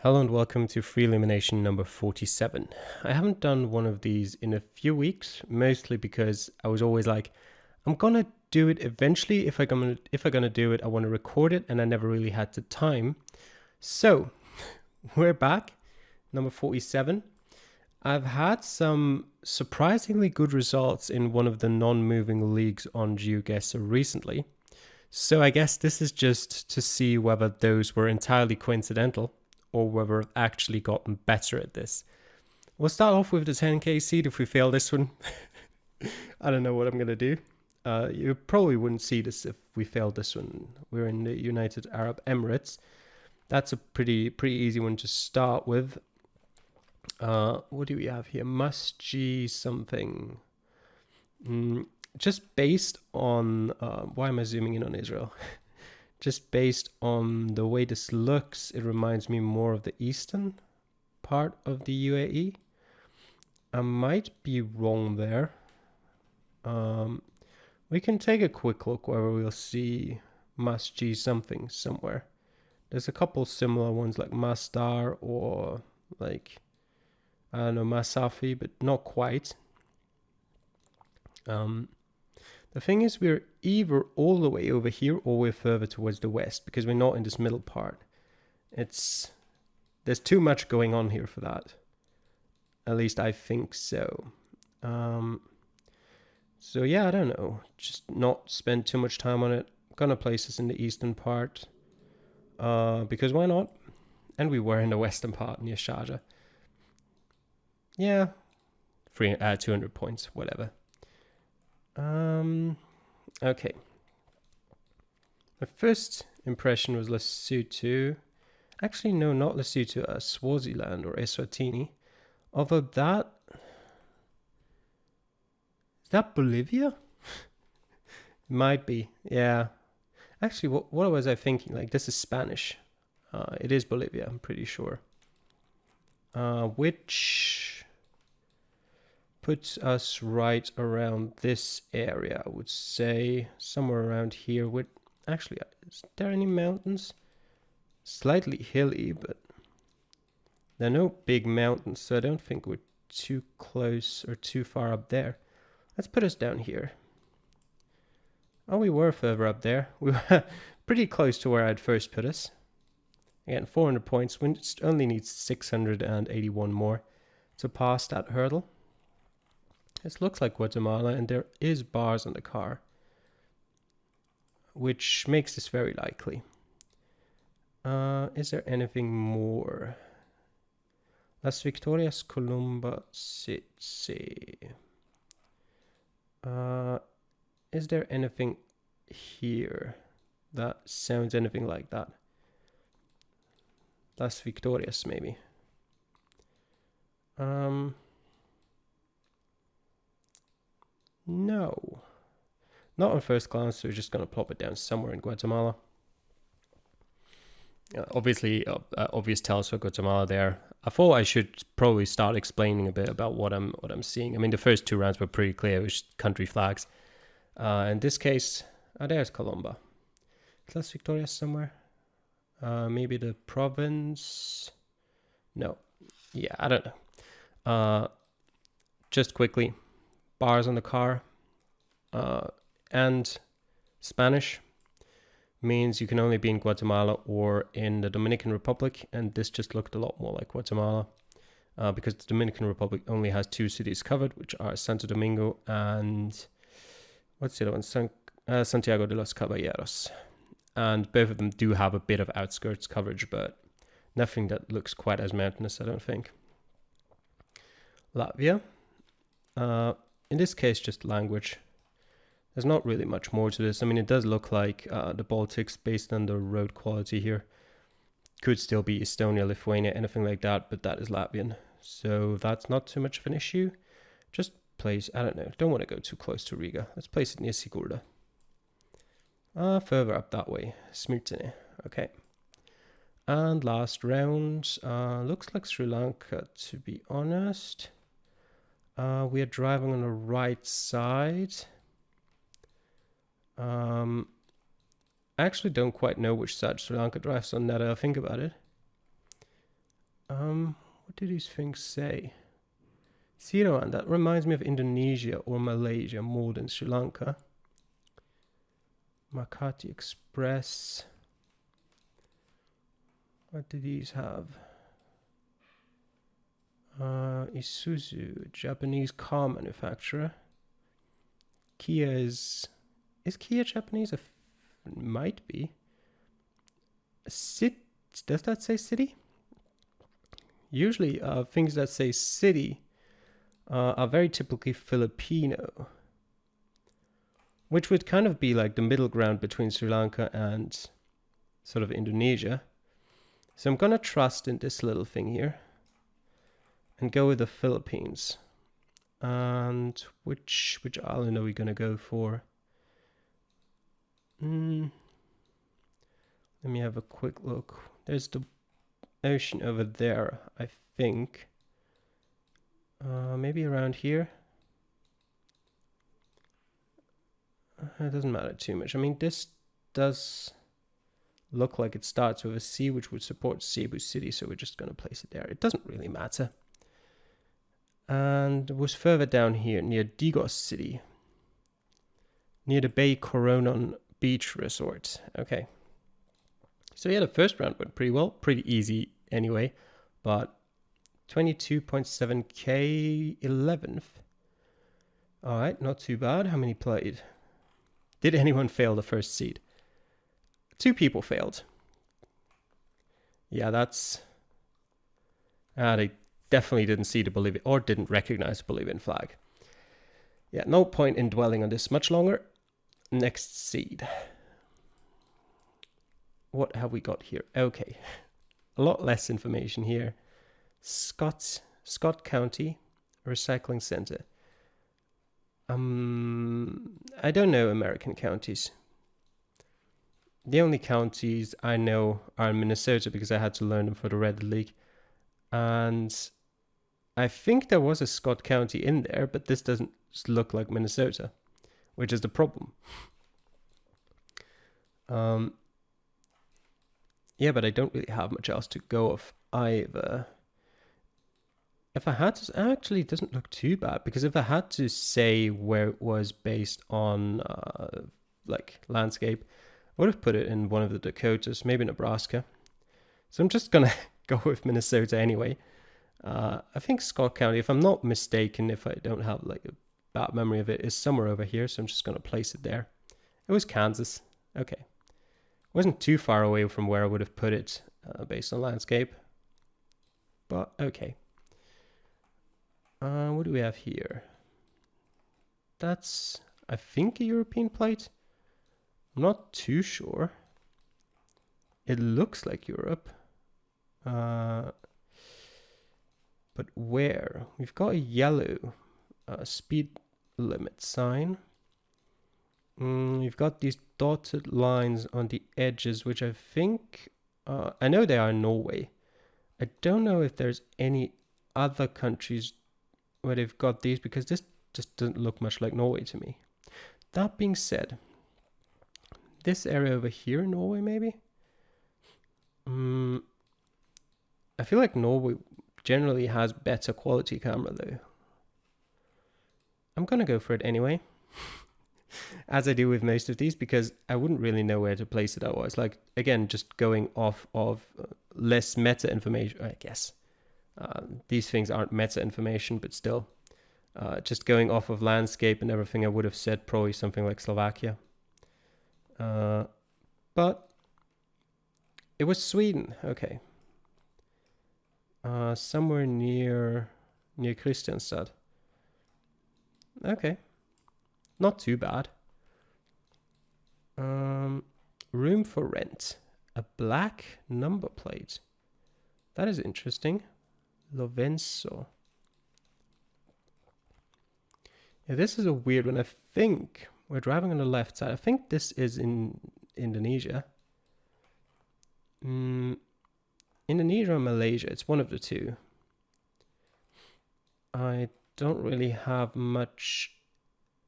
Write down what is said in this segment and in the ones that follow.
Hello and welcome to Free Illumination number 47. I haven't done one of these in a few weeks, mostly because I was always like, I'm gonna do it eventually. If I'm gonna do it, I want to record it, and I never really had the time. So we're back, number 47. I've had some surprisingly good results in one of the non-moving leagues on GeoGuessr recently. So I guess this is just to see whether those were entirely coincidental or whether I've actually gotten better at this. We'll start off with the 10k seed. If we fail this one, I don't know what I'm going to do. You probably wouldn't see this if we failed this one. We're in the United Arab Emirates. That's a pretty easy one to start with. What do we have here? Must-G something. Just based on... why am I zooming in on Israel? Just based on the way this looks, it reminds me more of the eastern part of the UAE. I might be wrong there. We can take a quick look where we'll see Must-G something somewhere. There's a couple similar ones like Masdar or like, I don't know, Masafi, but not quite. The thing is, we're either all the way over here or we're further towards the west because we're not in this middle part. There's too much going on here for that. At least I think so. So yeah, I don't know. Just not spend too much time on it. I'm gonna place this in the eastern part. Because why not? And we were in the western part near Sharjah. Yeah. 200 points, whatever. Okay. My first impression was Lesotho. Actually, no, not Lesotho, Swaziland or Eswatini. Although that... Is that Bolivia? Might be, yeah. Actually, what was I thinking? Like, this is Spanish. It is Bolivia, I'm pretty sure. Which puts us right around this area, I would say. Somewhere around here. Actually, is there any mountains? Slightly hilly, but there are no big mountains, so I don't think we're too close or too far up there. Let's put us down here. Oh, we were further up there. We were pretty close to where I'd first put us. Again, 400 points. We only need 681 more to pass that hurdle. This looks like Guatemala, and there is bars on the car, which makes this very likely. Is there anything more? Las Victorias, Columba, City. Is there anything here that sounds anything like that? Las Victorias, maybe. No. Not on first glance, so we're just going to plop it down somewhere in Guatemala. Obviously, obvious tells for Guatemala there. I thought I should probably start explaining a bit about what I'm seeing. I mean, the first two rounds were pretty clear, which country flags. In this case, there's Colomba. Is Las Victorias somewhere? Maybe the province? No. Yeah, I don't know. Just quickly, bars on the car and Spanish means you can only be in Guatemala or in the Dominican Republic, and this just looked a lot more like Guatemala because the Dominican Republic only has two cities covered, which are Santo Domingo and what's the other one? Santiago de los Caballeros. And both of them do have a bit of outskirts coverage, but nothing that looks quite as mountainous, I don't think. Latvia. In this case, just language. There's not really much more to this. I mean, it does look like the Baltics based on the road quality here. Could still be Estonia, Lithuania, anything like that, but that is Latvian. So that's not too much of an issue. Just place, I don't know, don't want to go too close to Riga. Let's place it near Sigulda. Further up that way, Smirtene. Okay. And last round, looks like Sri Lanka, to be honest. We are driving on the right side. I actually don't quite know which side Sri Lanka drives on now that I think about it. What do these things say? Siroan, that reminds me of Indonesia or Malaysia more than Sri Lanka. Makati Express. What do these have? Isuzu, Japanese car manufacturer. Kia is Kia Japanese? Might be. Does that say city? Usually things that say city are very typically Filipino, which would kind of be like the middle ground between Sri Lanka and sort of Indonesia. So I'm going to trust in this little thing here and go with the Philippines. And which island are we going to go for? Let me have a quick look. There's the ocean over there, I think. Maybe around here. It doesn't matter too much. I mean, this does look like it starts with a C, which would support Cebu City, so we're just going to place it there. It doesn't really matter. And it was further down here, near Digos City. Near the Bay Coronon Beach Resort. Okay. So yeah, the first round went pretty well. Pretty easy anyway. But 22.7k, 11th. Alright, not too bad. How many played? Did anyone fail the first seed? 2 people failed. Yeah, that's... they definitely didn't see the Bolivian, or didn't recognize the Bolivian flag. Yeah, no point in dwelling on this much longer. Next seed. What have we got here? Okay. A lot less information here. Scott County Recycling Center. I don't know American counties. The only counties I know are in Minnesota because I had to learn them for the Red League. And I think there was a Scott County in there, but this doesn't look like Minnesota, which is the problem. Yeah, but I don't really have much else to go off either. If I had to, actually, it doesn't look too bad, because if I had to say where it was based on like landscape, I would have put it in one of the Dakotas, maybe Nebraska. So I'm just gonna go with Minnesota anyway. I think Scott County, if I'm not mistaken, if I don't have like a bad memory of it, is somewhere over here. So I'm just gonna place it there. It was Kansas. Okay, wasn't too far away from where I would have put it based on landscape. But okay. What do we have here? That's, I think, a European plate. I'm not too sure. It looks like Europe. But where? We've got a yellow speed limit sign. We've got these dotted lines on the edges, which I think... I know they are in Norway. I don't know if there's any other countries where they've got these, because this just doesn't look much like Norway to me. That being said, this area over here in Norway, maybe? I feel like Norway generally has better quality camera though. I'm gonna go for it anyway. As I do with most of these, because I wouldn't really know where to place it otherwise. Like, again, just going off of less meta information, I guess. These things aren't meta information, but still. Just going off of landscape and everything, I would have said probably something like Slovakia. But it was Sweden. Okay. Somewhere near Kristianstad. Okay. Not too bad. Room for rent. A black number plate. That is interesting. Lovenso. Yeah, this is a weird one. I think we're driving on the left side. I think this is in Indonesia. Indonesia or Malaysia. It's one of the two. I don't really have much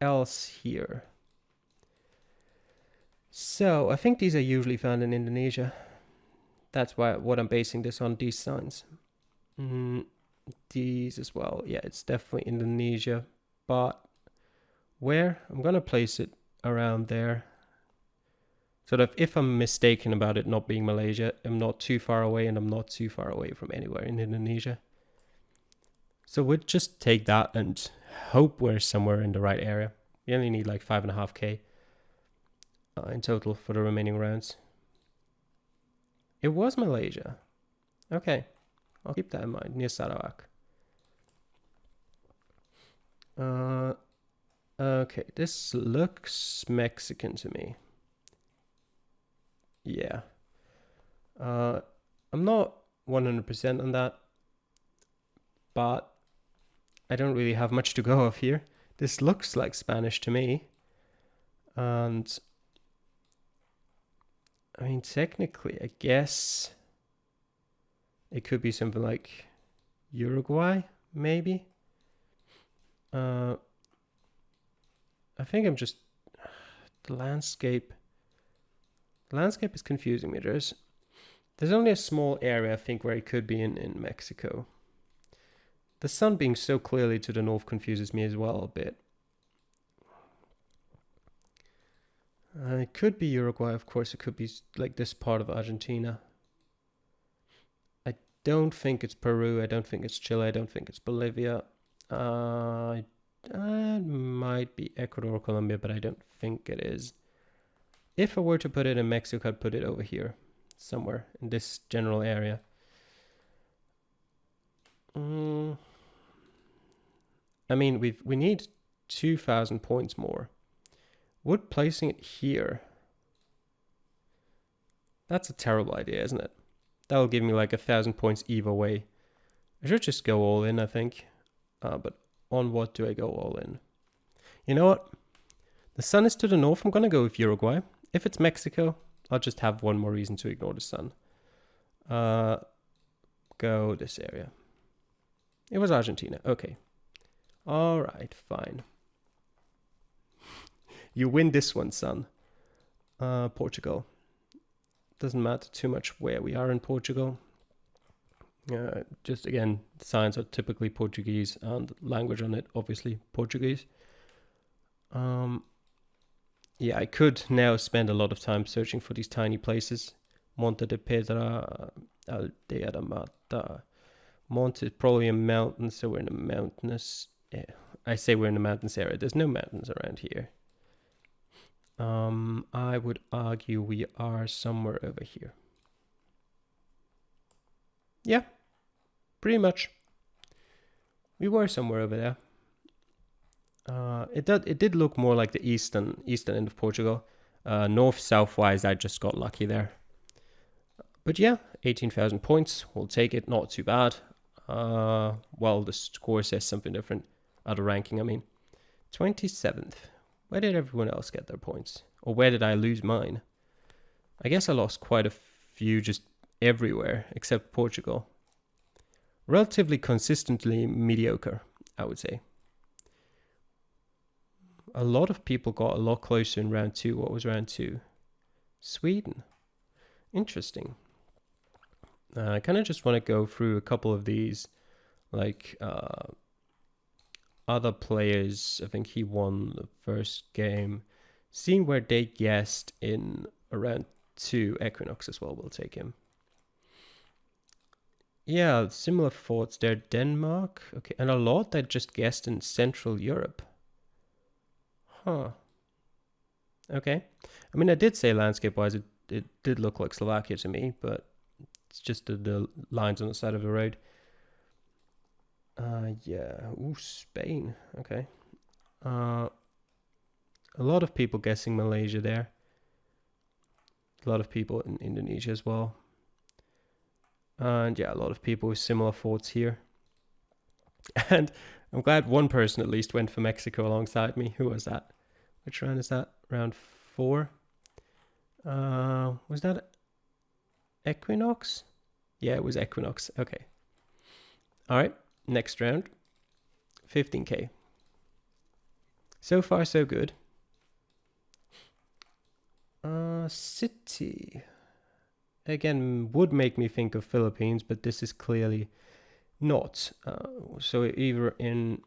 else here. So I think these are usually found in Indonesia. That's what I'm basing this on, these signs. These as well. Yeah, it's definitely Indonesia. But where? I'm going to place it around there. So that if I'm mistaken about it not being Malaysia, I'm not too far away and I'm not too far away from anywhere in Indonesia. So we'll just take that and hope we're somewhere in the right area. We only need like 5.5k in total for the remaining rounds. It was Malaysia. Okay, I'll keep that in mind, near Sarawak. Okay, this looks Mexican to me. Yeah. I'm not 100% on that, but I don't really have much to go off here. This looks like Spanish to me. And I mean, technically, I guess it could be something like Uruguay, maybe. I think I'm just the landscape. The landscape is confusing me. There's only a small area I think where it could be in Mexico. The sun being so clearly to the north confuses me as well a bit. It could be Uruguay, of course. It could be like this part of Argentina. I don't think it's Peru. I don't think it's Chile. I don't think it's Bolivia. It might be Ecuador or Colombia, but I don't think it is. If I were to put it in Mexico, I'd put it over here, somewhere in this general area. I mean, we need 2,000 points more. Would placing it here? That's a terrible idea, isn't it? That'll give me like 1,000 points either way. I should just go all in, I think. But on what do I go all in? You know what? The sun is to the north. I'm going to go with Uruguay. If it's Mexico, I'll just have one more reason to ignore the sun. Go this area. It was Argentina. Okay. All right, fine. You win this one, son. Portugal. Doesn't matter too much where we are in Portugal. Just again, signs are typically Portuguese and language on it, obviously Portuguese. Yeah, I could now spend a lot of time searching for these tiny places. Monte de Pedra, Aldea da Mata. Monte is probably a mountain, so we're in a mountainous. I say we're in a mountainous area. There's no mountains around here. I would argue we are somewhere over here. Yeah, pretty much. We were somewhere over there. It did look more like the eastern end of Portugal. North-south wise, I just got lucky there. But yeah, 18,000 points. We'll take it. Not too bad. Well, the score says something different. The ranking, I mean. 27th. Where did everyone else get their points? Or where did I lose mine? I guess I lost quite a few just everywhere except Portugal. Relatively consistently mediocre, I would say. A lot of people got a lot closer in round 2. What was round 2? Sweden. Interesting. I kind of just want to go through a couple of these, like other players. I think he won the first game. Seeing where they guessed in round 2. Equinox as well, we'll take him. Yeah, similar thoughts there. Denmark. Okay, and a lot that just guessed in Central Europe. Huh. Okay. I mean, I did say landscape-wise, it did look like Slovakia to me, but it's just the lines on the side of the road. Yeah. Ooh, Spain. Okay. A lot of people guessing Malaysia there. A lot of people in Indonesia as well. And yeah, a lot of people with similar thoughts here. And I'm glad one person at least went for Mexico alongside me. Who was that? Which round is that? Round 4? Was that Equinox? Yeah, it was Equinox. Okay. All right. Next round. 15k. So far, so good. City. Again, would make me think of Philippines, but this is clearly not. So either in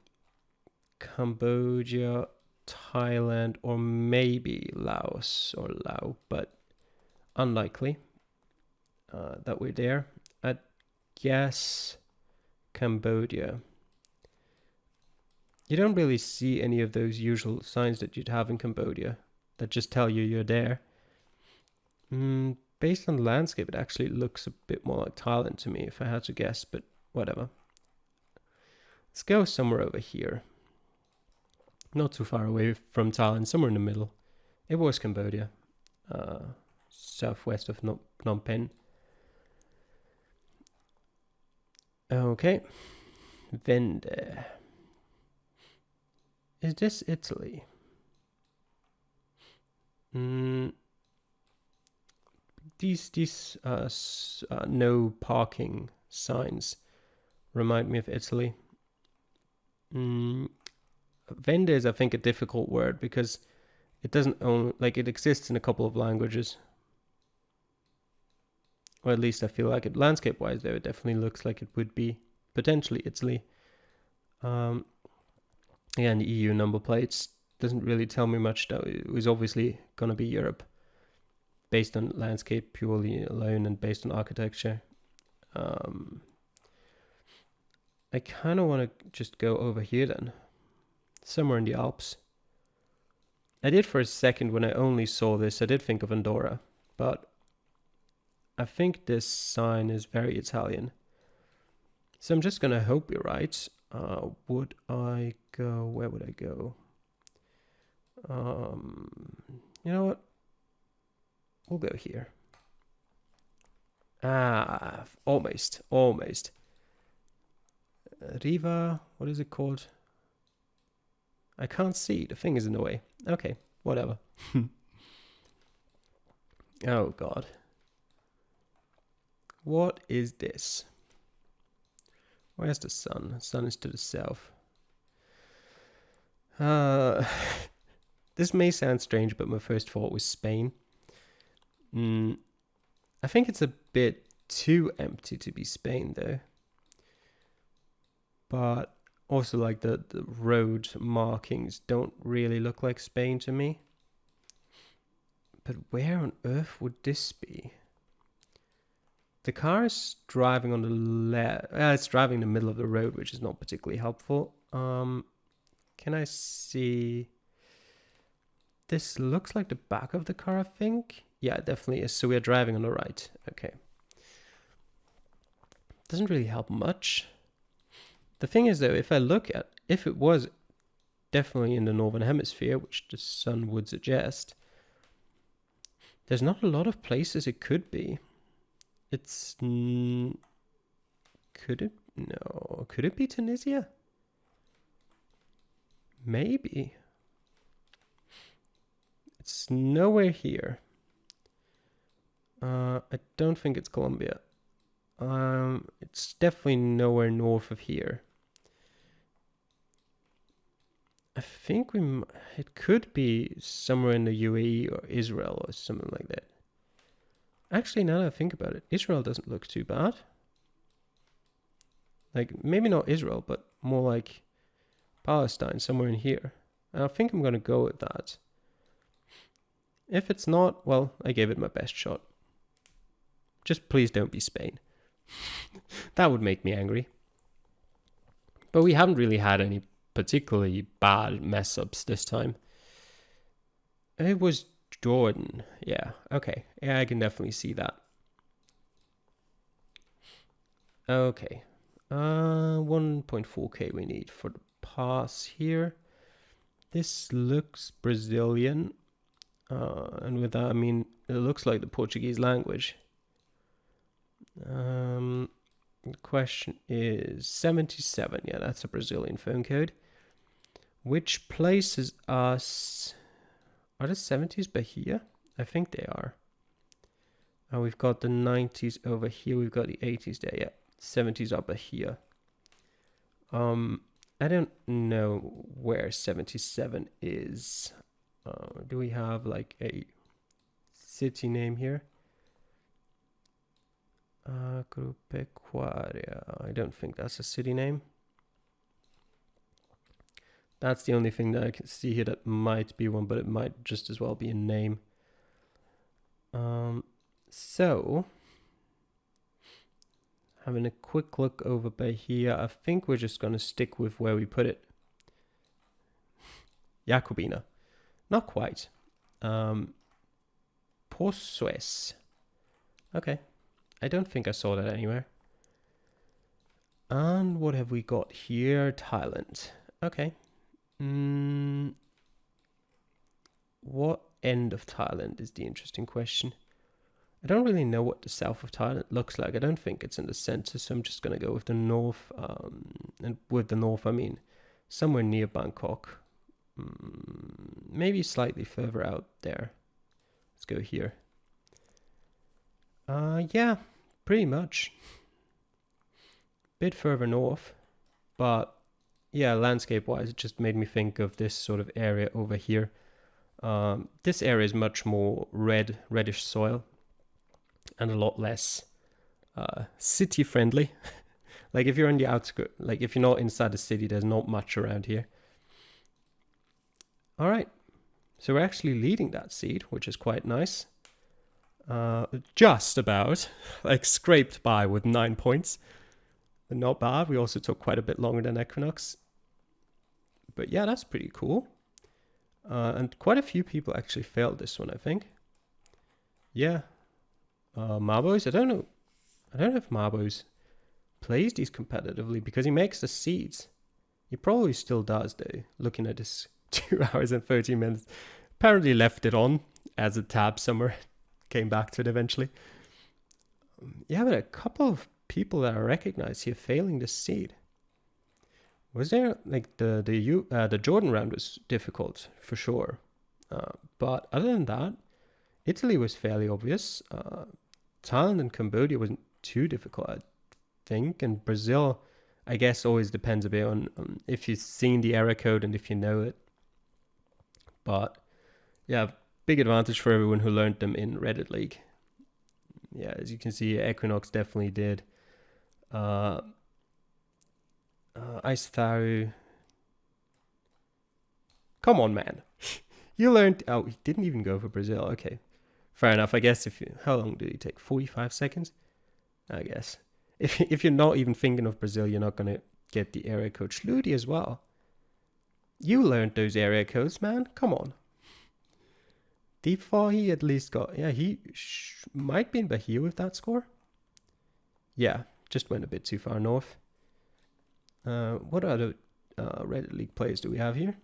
Cambodia, Thailand, or maybe Laos or Laos, but unlikely that we're there. I guess Cambodia. You don't really see any of those usual signs that you'd have in Cambodia that just tell you you're there. Based on the landscape, it actually looks a bit more like Thailand to me, if I had to guess, but whatever. Let's go somewhere over here. Not too far away from Thailand, somewhere in the middle. It was Cambodia, southwest of Phnom Penh. Okay, Vende. Is this Italy? These no parking signs remind me of Italy. Vende is, I think, a difficult word because it doesn't own, like, it exists in a couple of languages. Or at least I feel like it. Landscape-wise, though, it definitely looks like it would be potentially Italy. And the EU number plates doesn't really tell me much, though. It was obviously going to be Europe, based on landscape purely alone and based on architecture. I kind of want to just go over here then, somewhere in the Alps. I did for a second when I only saw this, I did think of Andorra, but I think this sign is very Italian. So I'm just going to hope you're right. Would I go? Where would I go? You know what? We'll go here. Almost. Riva, what is it called? I can't see. The thing is in the way. Okay, whatever. Oh, God. What is this? Where's the sun? The sun is to the south. This may sound strange, but my first thought was Spain. I think it's a bit too empty to be Spain, though. But also, like, the road markings don't really look like Spain to me. But where on earth would this be? The car is driving on the left. It's driving in the middle of the road, which is not particularly helpful. Can I see? This looks like the back of the car, I think. Yeah, it definitely is. So we are driving on the right. Okay. Doesn't really help much. The thing is, though, if it was definitely in the northern hemisphere, which the sun would suggest, there's not a lot of places it could be. Could it be Tunisia? Maybe. It's nowhere here. I don't think it's Colombia. It's definitely nowhere north of here. I think it could be somewhere in the UAE or Israel or something like that. Actually, now that I think about it, Israel doesn't look too bad. Like, maybe not Israel, but more like Palestine, somewhere in here. And I think I'm going to go with that. If it's not, well, I gave it my best shot. Just please don't be Spain. That would make me angry. But we haven't really had any particularly bad mess ups this time. It was Jordan. Yeah, okay. Yeah, I can definitely see that. Okay. 1.4k we need for the pass here. This looks Brazilian. And with that, I mean, it looks like the Portuguese language. The question is 77. Yeah, that's a Brazilian phone code. Which places us? Are the 70s Bahia? I think they are. And we've got the 90s over here. We've got the 80s there. Yeah, 70s are Bahia. I don't know where 77 is. Do we have like a city name here? Agropecuaria. I don't think that's a city name. That's the only thing that I can see here that might be one, but it might just as well be a name. So, having a quick look over by here, I think we're just going to stick with where we put it. Jacobina. Not quite. Poços. Okay. I don't think I saw that anywhere. And what have we got here? Thailand. Okay. What end of Thailand is the interesting question. I don't really know what the south of Thailand looks like. I don't think it's in the center, so I'm just going to go with the north. And with the north, I mean somewhere near Bangkok. Maybe slightly further out there. Let's go here. Yeah, pretty much. Bit further north, but yeah, landscape-wise, it just made me think of this sort of area over here. This area is much more reddish soil, and a lot less city-friendly. Like if you're in the outskirts, like if you're not inside the city, there's not much around here. All right, so we're actually leading that seed, which is quite nice. Just about, like scraped by with 9 points. But not bad. We also took quite a bit longer than Equinox. But yeah, that's pretty cool. And quite a few people actually failed this one, I think. Yeah. Marbos, I don't know if Marbos plays these competitively because he makes the seeds. He probably still does though, looking at this 2 hours and 13 minutes. Apparently left it on as a tab somewhere. Came back to it eventually. Yeah, but a couple of people that I recognize here failing the seed. Was there like the Jordan round was difficult for sure, but other than that, Italy was fairly obvious. Thailand and Cambodia wasn't too difficult, I think, and Brazil, I guess, always depends a bit on if you've seen the error code and if you know it. But yeah, big advantage for everyone who learned them in Reddit League. Yeah, as you can see, Equinox definitely did. Ice Tharu. Come on, man. You learned. Oh, he didn't even go for Brazil. Okay, fair enough. I guess how long did he take? 45 seconds. I guess if you're not even thinking of Brazil, you're not gonna get the area code. Schludi as well. You learned those area codes, man. Come on. D4, he at least got. Yeah, he might be in Bahia with that score. Yeah, just went a bit too far north. What other Reddit League players do we have here?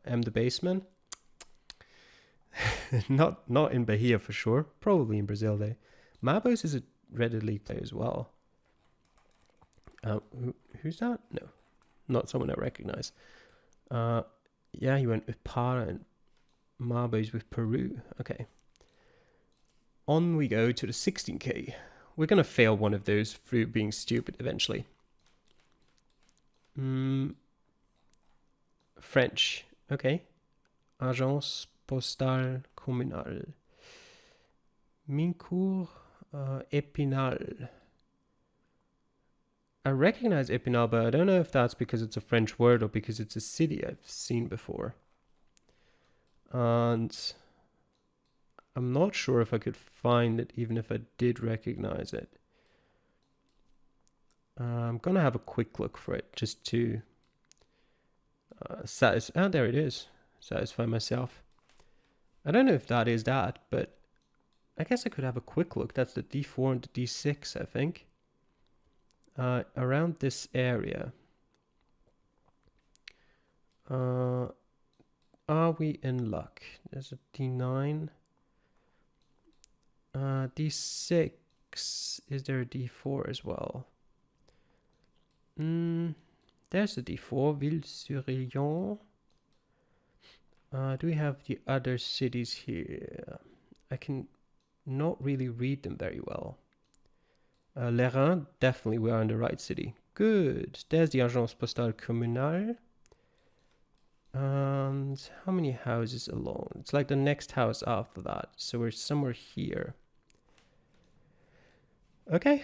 M the Baseman. not in Bahia for sure. Probably in Brazil though. Mabos is a Reddit League player as well. Who's that? No, not someone I recognize. Yeah, he went with Para and Mabos with Peru. Okay. On we go to the 16k. We're gonna fail one of those through being stupid eventually. French. Okay. Agence postale communale. Mincourt, Épinal. I recognize Épinal, but I don't know if that's because it's a French word or because it's a city I've seen before. And I'm not sure if I could find it even if I did recognize it. I'm gonna have a quick look for it just to satisfy. Oh, there it is. Satisfy myself. I don't know if that is that, but I guess I could have a quick look. That's the D4 and the D6, I think. Around this area. Are we in luck? There's a D9. D6. Is there a D4 as well? There's a D4. Ville-sur-Yon. Do we have the other cities here? I can not really read them very well. Lérins, definitely we are in the right city. Good. There's the Agence Postale Communale. And how many houses along? It's like the next house after that. So we're somewhere here. Okay,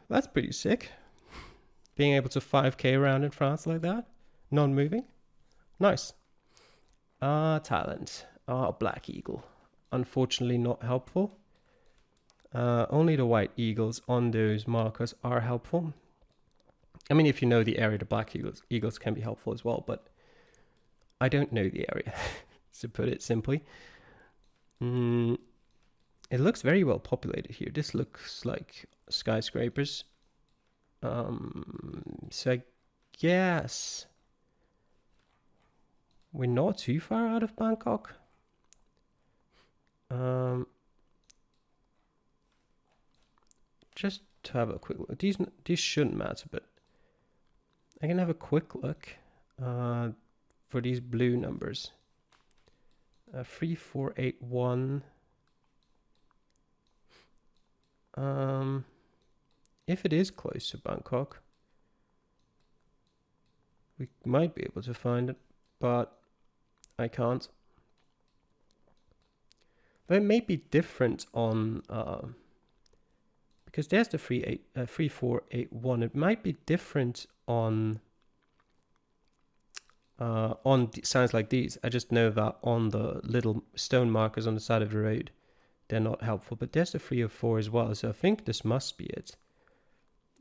that's pretty sick. Being able to 5k around in France like that, non-moving. Nice. Thailand. Black eagle. Unfortunately not helpful. Only the white eagles on those markers are helpful. I mean, if you know the area, the black eagles can be helpful as well, but I don't know the area, to put it simply. It looks very well populated here. This looks like skyscrapers. So I guess we're not too far out of Bangkok. Just to have a quick look. These shouldn't matter, but I can have a quick look for these blue numbers. 3481. If it is close to Bangkok, we might be able to find it, but I can't. But it may be different on because there's the 3481. It might be different on signs like these. I just know that on the little stone markers on the side of the road, they're not helpful. But there's the 304 as well, so I think this must be it.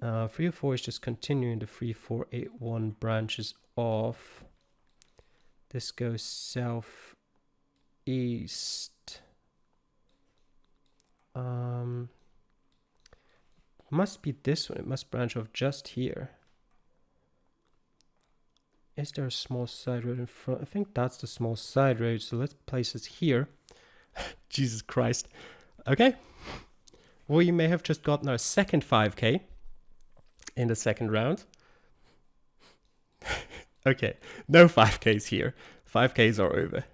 304 is just continuing the 3481 branches off. This goes southeast. Must be this one. It must branch off just here. Is there a small side road in front? I think that's the small side road, so let's place it here. Jesus Christ. Okay. We may have just gotten our second 5k in the second round. Okay, no 5ks here. 5ks are over.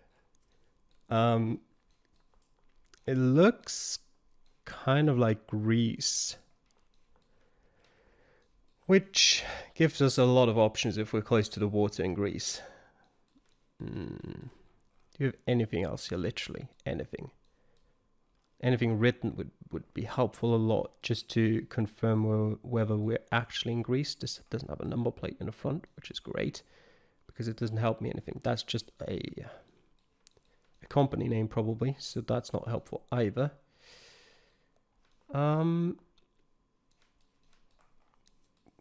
It looks kind of like Greece, which gives us a lot of options if we're close to the water in Greece. Do you have anything else here? Literally anything. Anything written would be helpful a lot, just to confirm whether we're actually in Greece. This doesn't have a number plate in the front, which is great, because it doesn't help me anything. That's just a company name probably, so that's not helpful either.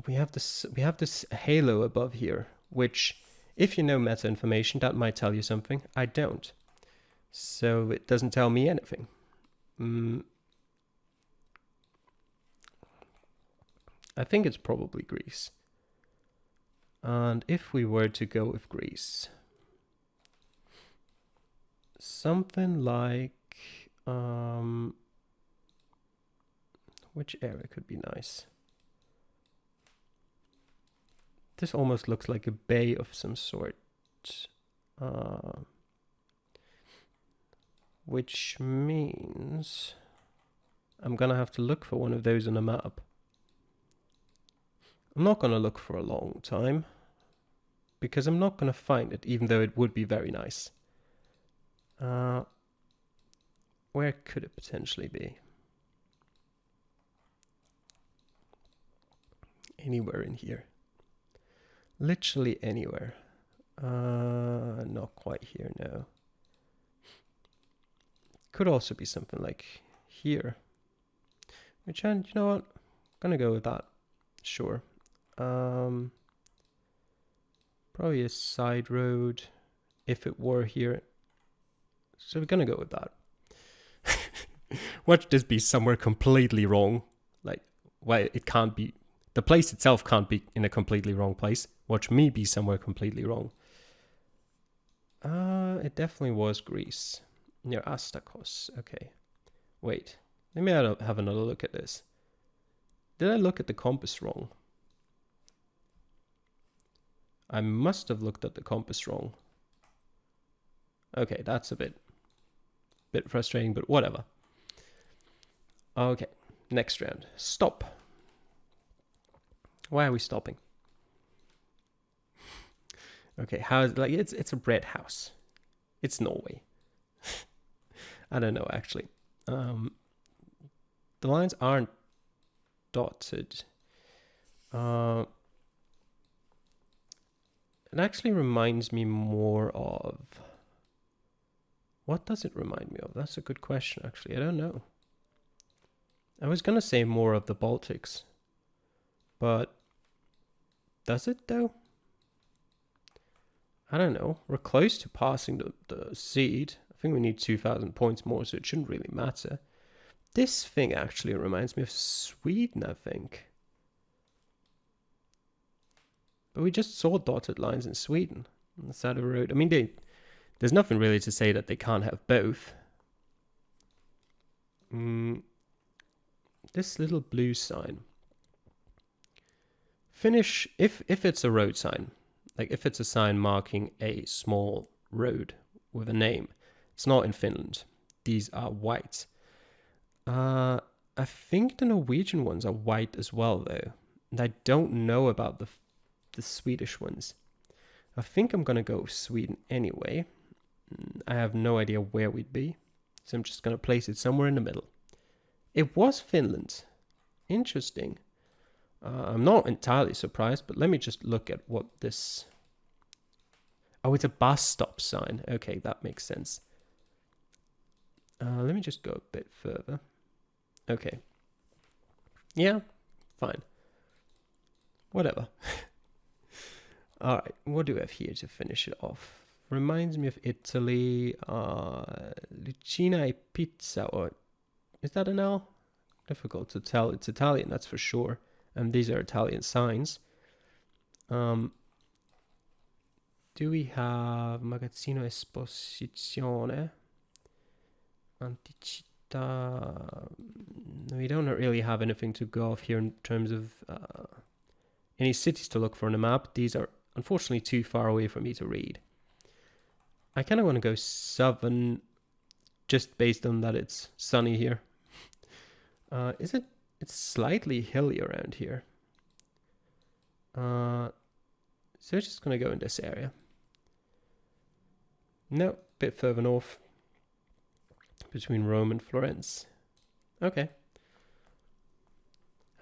We have this halo above here, which, if you know meta information, that might tell you something. I don't, so it doesn't tell me anything. I think it's probably Greece. And if we were to go with Greece, something like which area could be nice? This almost looks like a bay of some sort, which means I'm gonna have to look for one of those on a map. I'm not gonna look for a long time, because I'm not gonna find it, even though it would be very nice. Where could it potentially be? Anywhere in here. Literally anywhere. Not quite here, no. Could also be something like here. Which, and you know what? I'm gonna go with that. Sure. Probably a side road if it were here. So we're gonna go with that. Watch this be somewhere completely wrong. Like, well, it can't be. The place itself can't be in a completely wrong place. Watch me be somewhere completely wrong. It definitely was Greece. Near Astakos. Okay. Wait. Let me have another look at this. Did I look at the compass wrong? I must have looked at the compass wrong. Okay, that's a bit frustrating, but whatever. Okay, next round. Stop. Why are we stopping? Okay, how is, like, it's a bread house. It's Norway. I don't know actually. The lines aren't dotted. It actually reminds me more of... What does it remind me of? That's a good question, actually. I don't know. I was going to say more of the Baltics. But does it, though? I don't know. We're close to passing the seed. I think we need 2,000 points more, so it shouldn't really matter. This thing actually reminds me of Sweden, I think. But we just saw dotted lines in Sweden on the side of the road. I mean, there's nothing really to say that they can't have both. This little blue sign. Finnish, if it's a road sign, like if it's a sign marking a small road with a name, it's not in Finland. These are white. I think the Norwegian ones are white as well, though. And I don't know about the Swedish ones. I think I'm going to go with Sweden anyway. I have no idea where we'd be. So I'm just going to place it somewhere in the middle. It was Finland. Interesting. I'm not entirely surprised, but let me just look at what this... Oh, it's a bus stop sign. Okay, that makes sense. Let me just go a bit further. Okay. Yeah, fine. Whatever. Alright, what do we have here to finish it off? Reminds me of Italy. Lucina e pizza, or is that an L? Difficult to tell. It's Italian, that's for sure. And these are Italian signs. Do we have Magazzino Esposizione? Anticita. We don't really have anything to go off here in terms of any cities to look for on the map. These are unfortunately too far away for me to read. I kind of want to go southern just based on that it's sunny here. Is it? It's slightly hilly around here. So we're just going to go in this area. No, bit further north. Between Rome and Florence. Okay.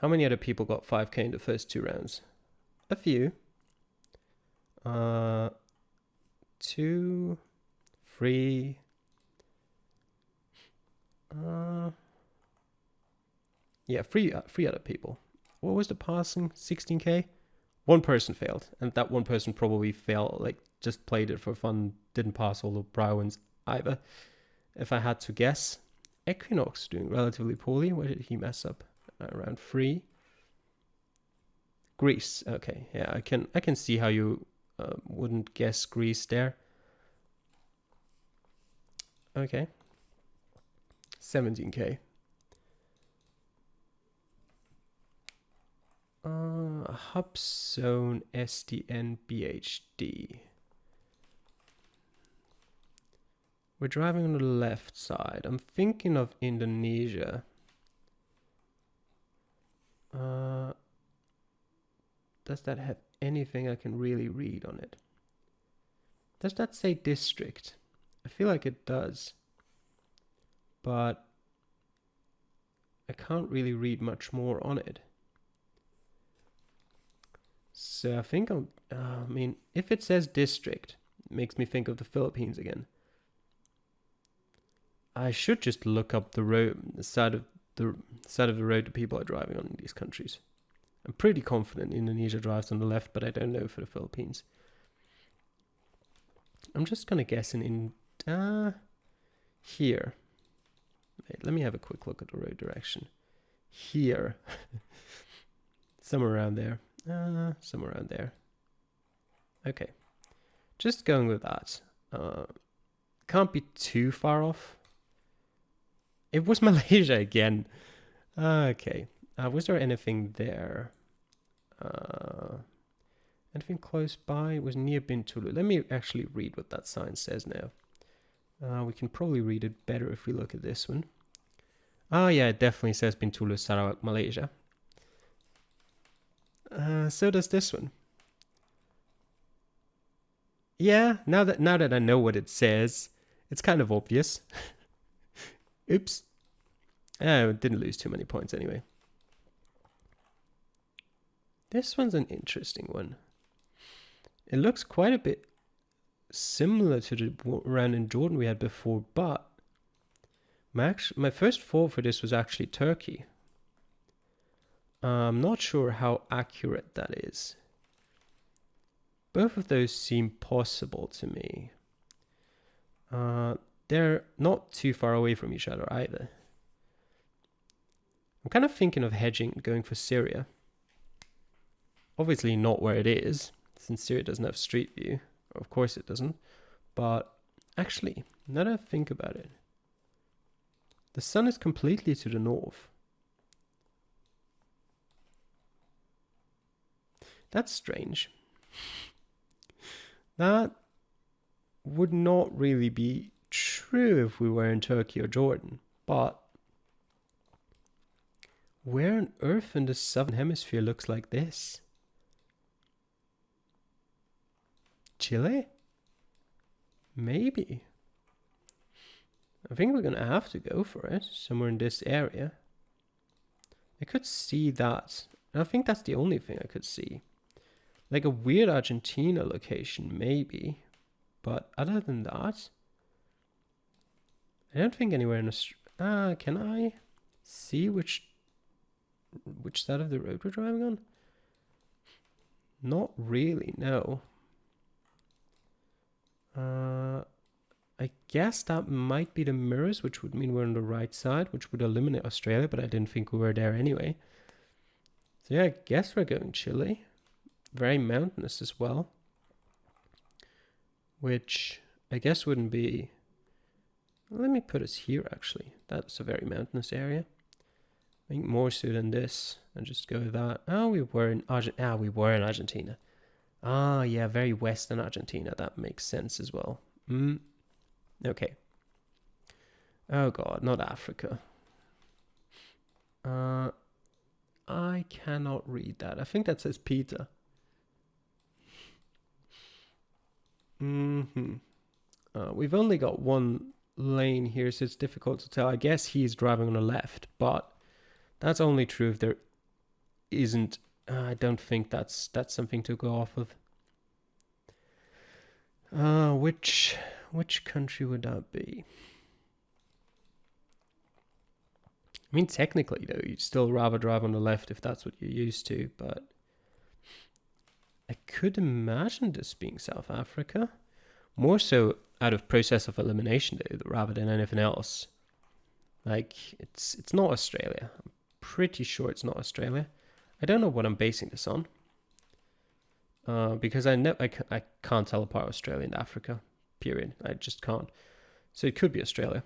How many other people got 5k in the first 2 rounds? A few. 2, 3. Yeah, three other people. What was the passing? 16k? One person failed, and that one person probably failed, like just played it for fun, didn't pass all the brow ones either. If I had to guess, Equinox doing relatively poorly. Where did he mess up? Around 3. Greece. Okay, yeah, I can see how you wouldn't guess Greece there. Okay. 17k. Hubzone SDN BHD. We're driving on the left side. I'm thinking of Indonesia. Does that have anything I can really read on it? Does that say district? I feel like it does. But I can't really read much more on it. So I think I mean, if it says district, it makes me think of the Philippines again. I should just look up the road, the side of the road that people are driving on in these countries. I'm pretty confident Indonesia drives on the left, but I don't know for the Philippines. I'm just gonna guess in here. Wait, let me have a quick look at the road direction. Here, somewhere around there. Somewhere around there. Okay, just going with that. Can't be too far off. It was Malaysia again. Okay. Was there anything there? Anything close by? It was near Bintulu. Let me actually read what that sign says now. We can probably read it better if we look at this one. Oh yeah, it definitely says Bintulu, Sarawak, Malaysia. So does this one. Yeah, now that I know what it says, it's kind of obvious. Oops. Oh, didn't lose too many points anyway. This one's an interesting one. It looks quite a bit similar to the round in Jordan we had before, but my first thought for this was actually Turkey. I'm not sure how accurate that is. Both of those seem possible to me. They're not too far away from each other either. I'm kind of thinking of hedging, going for Syria. Obviously not where it is, since Syria doesn't have Street View. Of course it doesn't. But actually, now that I think about it, the sun is completely to the north. That's strange. That would not really be true if we were in Turkey or Jordan, but where on earth in the southern hemisphere looks like this? Chile? Maybe. I think we're gonna have to go for it, somewhere in this area. I could see that. And I think that's the only thing I could see. Like a weird Argentina location, maybe. But other than that, I don't think anywhere in Australia. Can I see which side of the road we're driving on? Not really, no. I guess that might be the mirrors, which would mean we're on the right side, which would eliminate Australia, but I didn't think we were there anyway. So yeah, I guess we're going Chile. Very mountainous as well. Which I guess wouldn't be... Let me put us here, actually. That's a very mountainous area. I think more so than this. And just go with that. Oh, we were in Argentina. Ah, yeah, very western Argentina. That makes sense as well. Okay. Oh god, not Africa. I cannot read that. I think that says Peter. We've only got one lane here, so it's difficult to tell. I guess he's driving on the left, but that's only true if there isn't. I don't think that's something to go off of. Which country would that be? I mean, technically, though, you'd still rather drive on the left if that's what you're used to, but I could imagine this being South Africa. More so out of process of elimination, though, rather than anything else. Like, it's not Australia. I'm pretty sure it's not Australia. I don't know what I'm basing this on. Because I can't tell apart Australia and Africa, period. I just can't. So it could be Australia.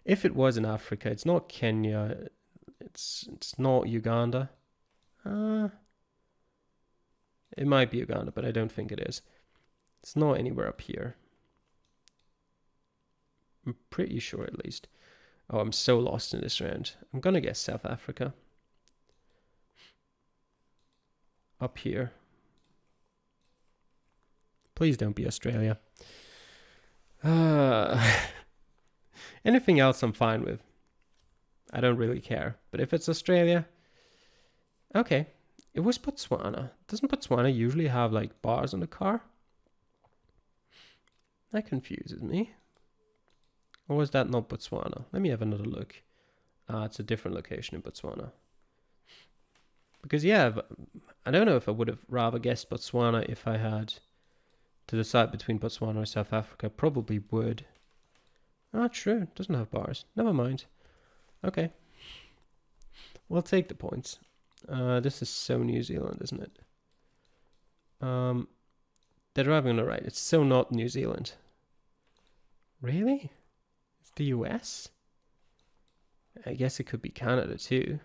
If it was in Africa, it's not Kenya, it's not Uganda. It might be Uganda, but I don't think it is. It's not anywhere up here. I'm pretty sure, at least. Oh, I'm so lost in this round. I'm gonna guess South Africa. Up here. Please don't be Australia. Anything else I'm fine with. I don't really care. But if it's Australia... Okay. It was Botswana. Doesn't Botswana usually have, like, bars on the car? That confuses me. Or was that not Botswana? Let me have another look. It's a different location in Botswana. Because, yeah, I don't know if I would have rather guessed Botswana if I had to decide between Botswana or South Africa. Probably would. True. It doesn't have bars. Never mind. Okay. We'll take the points. This is so New Zealand, isn't it? They're driving on the right. It's so not New Zealand. Really? It's the US? I guess it could be Canada too.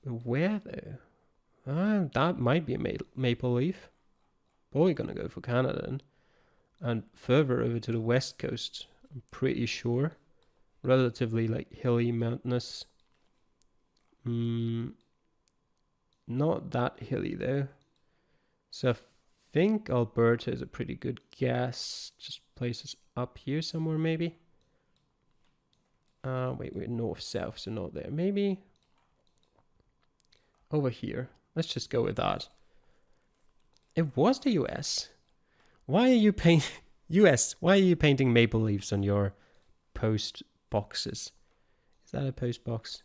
But where though? That might be a maple leaf. Probably gonna go for Canada then. And further over to the west coast, I'm pretty sure. Relatively like hilly, mountainous. Not that hilly though. So I think Alberta is a pretty good guess. Just places up here somewhere maybe. Wait, we're north-south, so not there. Maybe over here. Let's just go with that. It was the US. Why are you painting US? Why are you painting maple leaves on your post boxes? Is that a post box?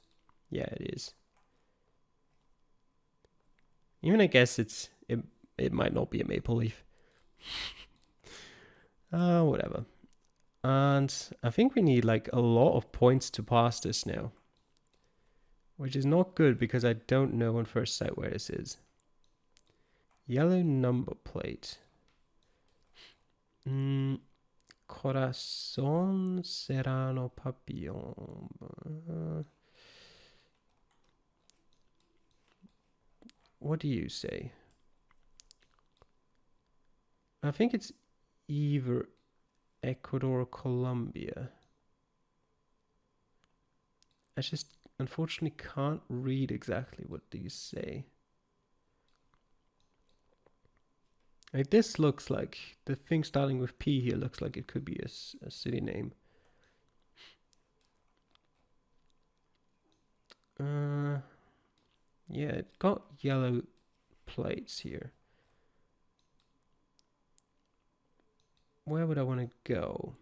Yeah, it is. Even I guess it might not be a maple leaf. Whatever. And I think we need like a lot of points to pass this now, which is not good because I don't know on first sight where this is. Yellow number plate. Corazon Serrano Papillon. What do you say? I think it's either Ecuador or Colombia. I just unfortunately can't read exactly what these say. Like this looks like the thing starting with P here looks like it could be a city name. Yeah, it got yellow plates here. Where would I want to go?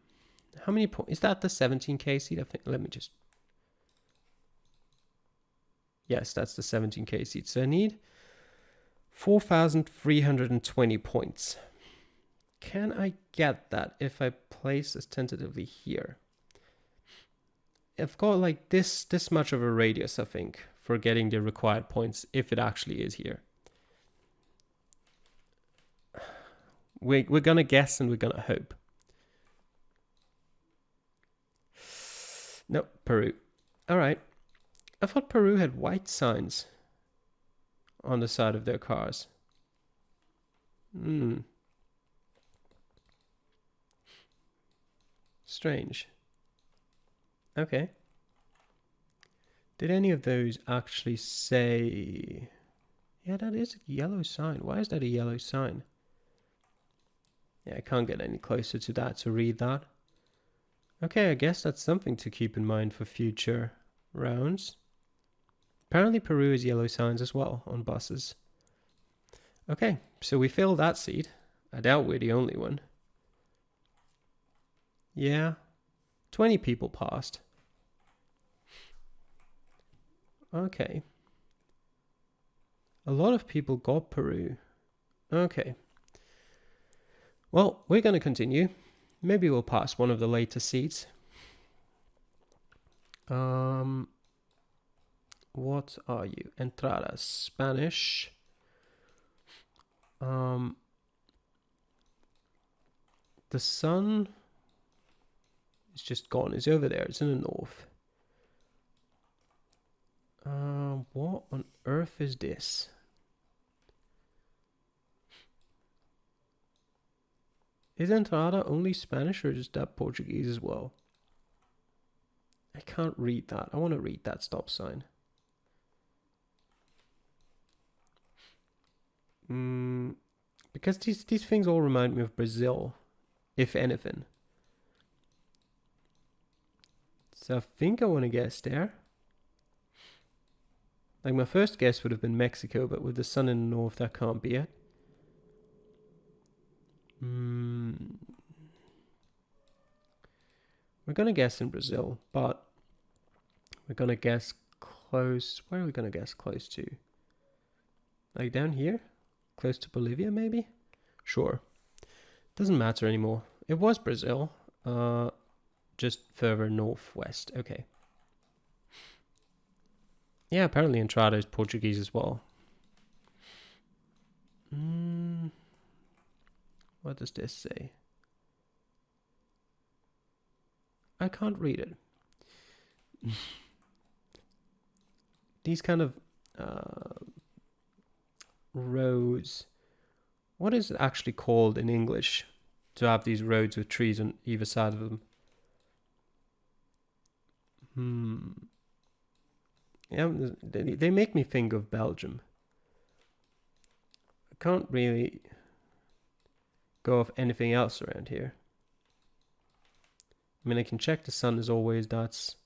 How many points? Is that the 17k seat? I think. Let me just. Yes, that's the 17k seat. So I need 4,320 points. Can I get that if I place this tentatively here? I've got like this much of a radius, I think, for getting the required points if it actually is here. We're gonna guess and we're gonna hope. No, Peru. All right. I thought Peru had white signs on the side of their cars. Strange. Okay. Did any of those actually say... Yeah, that is a yellow sign. Why is that a yellow sign? Yeah, I can't get any closer to that to read that. Okay, I guess that's something to keep in mind for future rounds. Apparently Peru has yellow signs as well on buses. Okay, so we filled that seat. I doubt we're the only one. Yeah, 20 people passed. Okay. A lot of people got Peru. Okay. Well, we're going to continue. Maybe we'll pass one of the later seats. What are you? Entrada, Spanish. The sun is just gone. It's over there. It's in the north. What on earth is this? Is Entrada only Spanish or is that Portuguese as well? I can't read that. I want to read that stop sign. Because these things all remind me of Brazil, if anything. So I think I want to guess there. Like my first guess would have been Mexico, but with the sun in the north, that can't be it. We're going to guess in Brazil, but we're going to guess close. Where are we going to guess close to? Like down here? Close to Bolivia, maybe? Sure. Doesn't matter anymore. It was Brazil. Just further northwest. Okay. Yeah, apparently Entrada is Portuguese as well. What does this say? I can't read it. These kind of roads. What is it actually called in English to have these roads with trees on either side of them? Yeah, they make me think of Belgium. I can't really go off anything else around here. I mean, I can check the sun as always. That's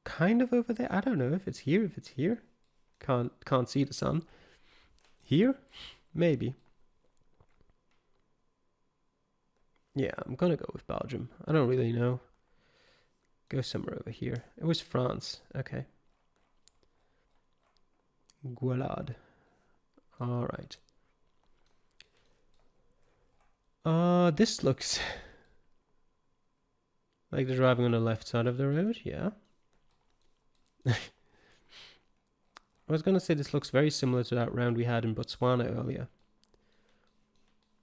kind of over there. I don't know if it's here. If it's here, can't see the sun. Here, maybe. Yeah, I'm gonna go with Belgium. I don't really know. Go somewhere over here. It was France. Okay. Goualad. All right. This looks like they're driving on the left side of the road. Yeah. I was gonna say this looks very similar to that round we had in Botswana earlier.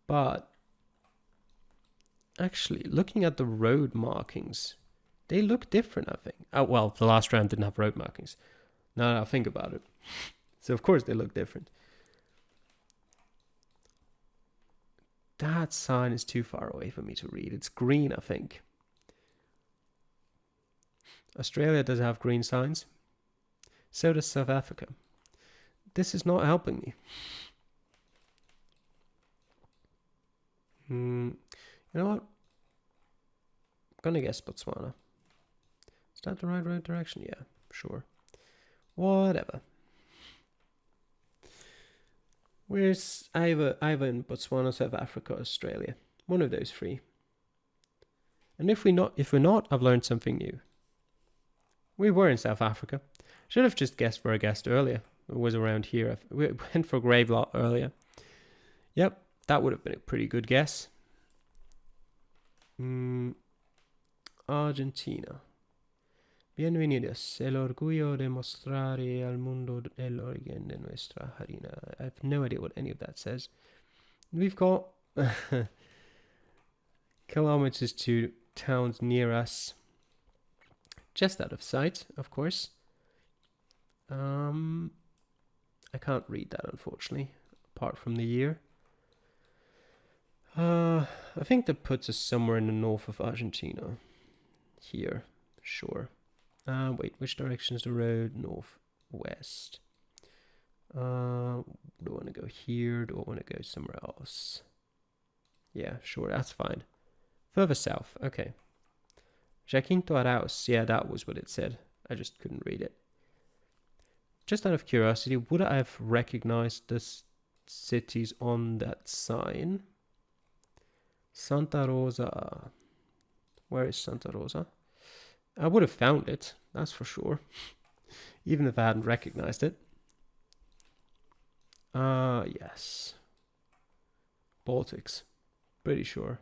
But actually, looking at the road markings, they look different, I think. Oh, well, the last round didn't have road markings. Now that I think about it. So, of course, they look different. That sign is too far away for me to read. It's green, I think. Australia does have green signs. So does South Africa. This is not helping me. You know what? I'm gonna guess Botswana. Is that the right road direction? Yeah, sure. Whatever. Where's either in Botswana, South Africa, Australia? One of those three. And if we're not, I've learned something new. We were in South Africa. Should have just guessed where I guessed earlier. It was around here. We went for Gravelot earlier. Yep, that would have been a pretty good guess. Argentina. Bienvenidos. El orgullo de mostrare al mundo el origen de nuestra harina. I have no idea what any of that says. We've got kilometers to towns near us. Just out of sight, of course. I can't read that, unfortunately, apart from the year. I think that puts us somewhere in the north of Argentina. Here, sure. Wait, which direction is the road? Northwest. Do I want to go here? Do I want to go somewhere else? Yeah, sure, that's fine. Further south, okay. Jacinto Arauz, yeah, that was what it said. I just couldn't read it. Just out of curiosity, would I have recognized the cities on that sign? Santa Rosa. Where is Santa Rosa? I would have found it, that's for sure. Even if I hadn't recognized it. Yes. Baltics. Pretty sure.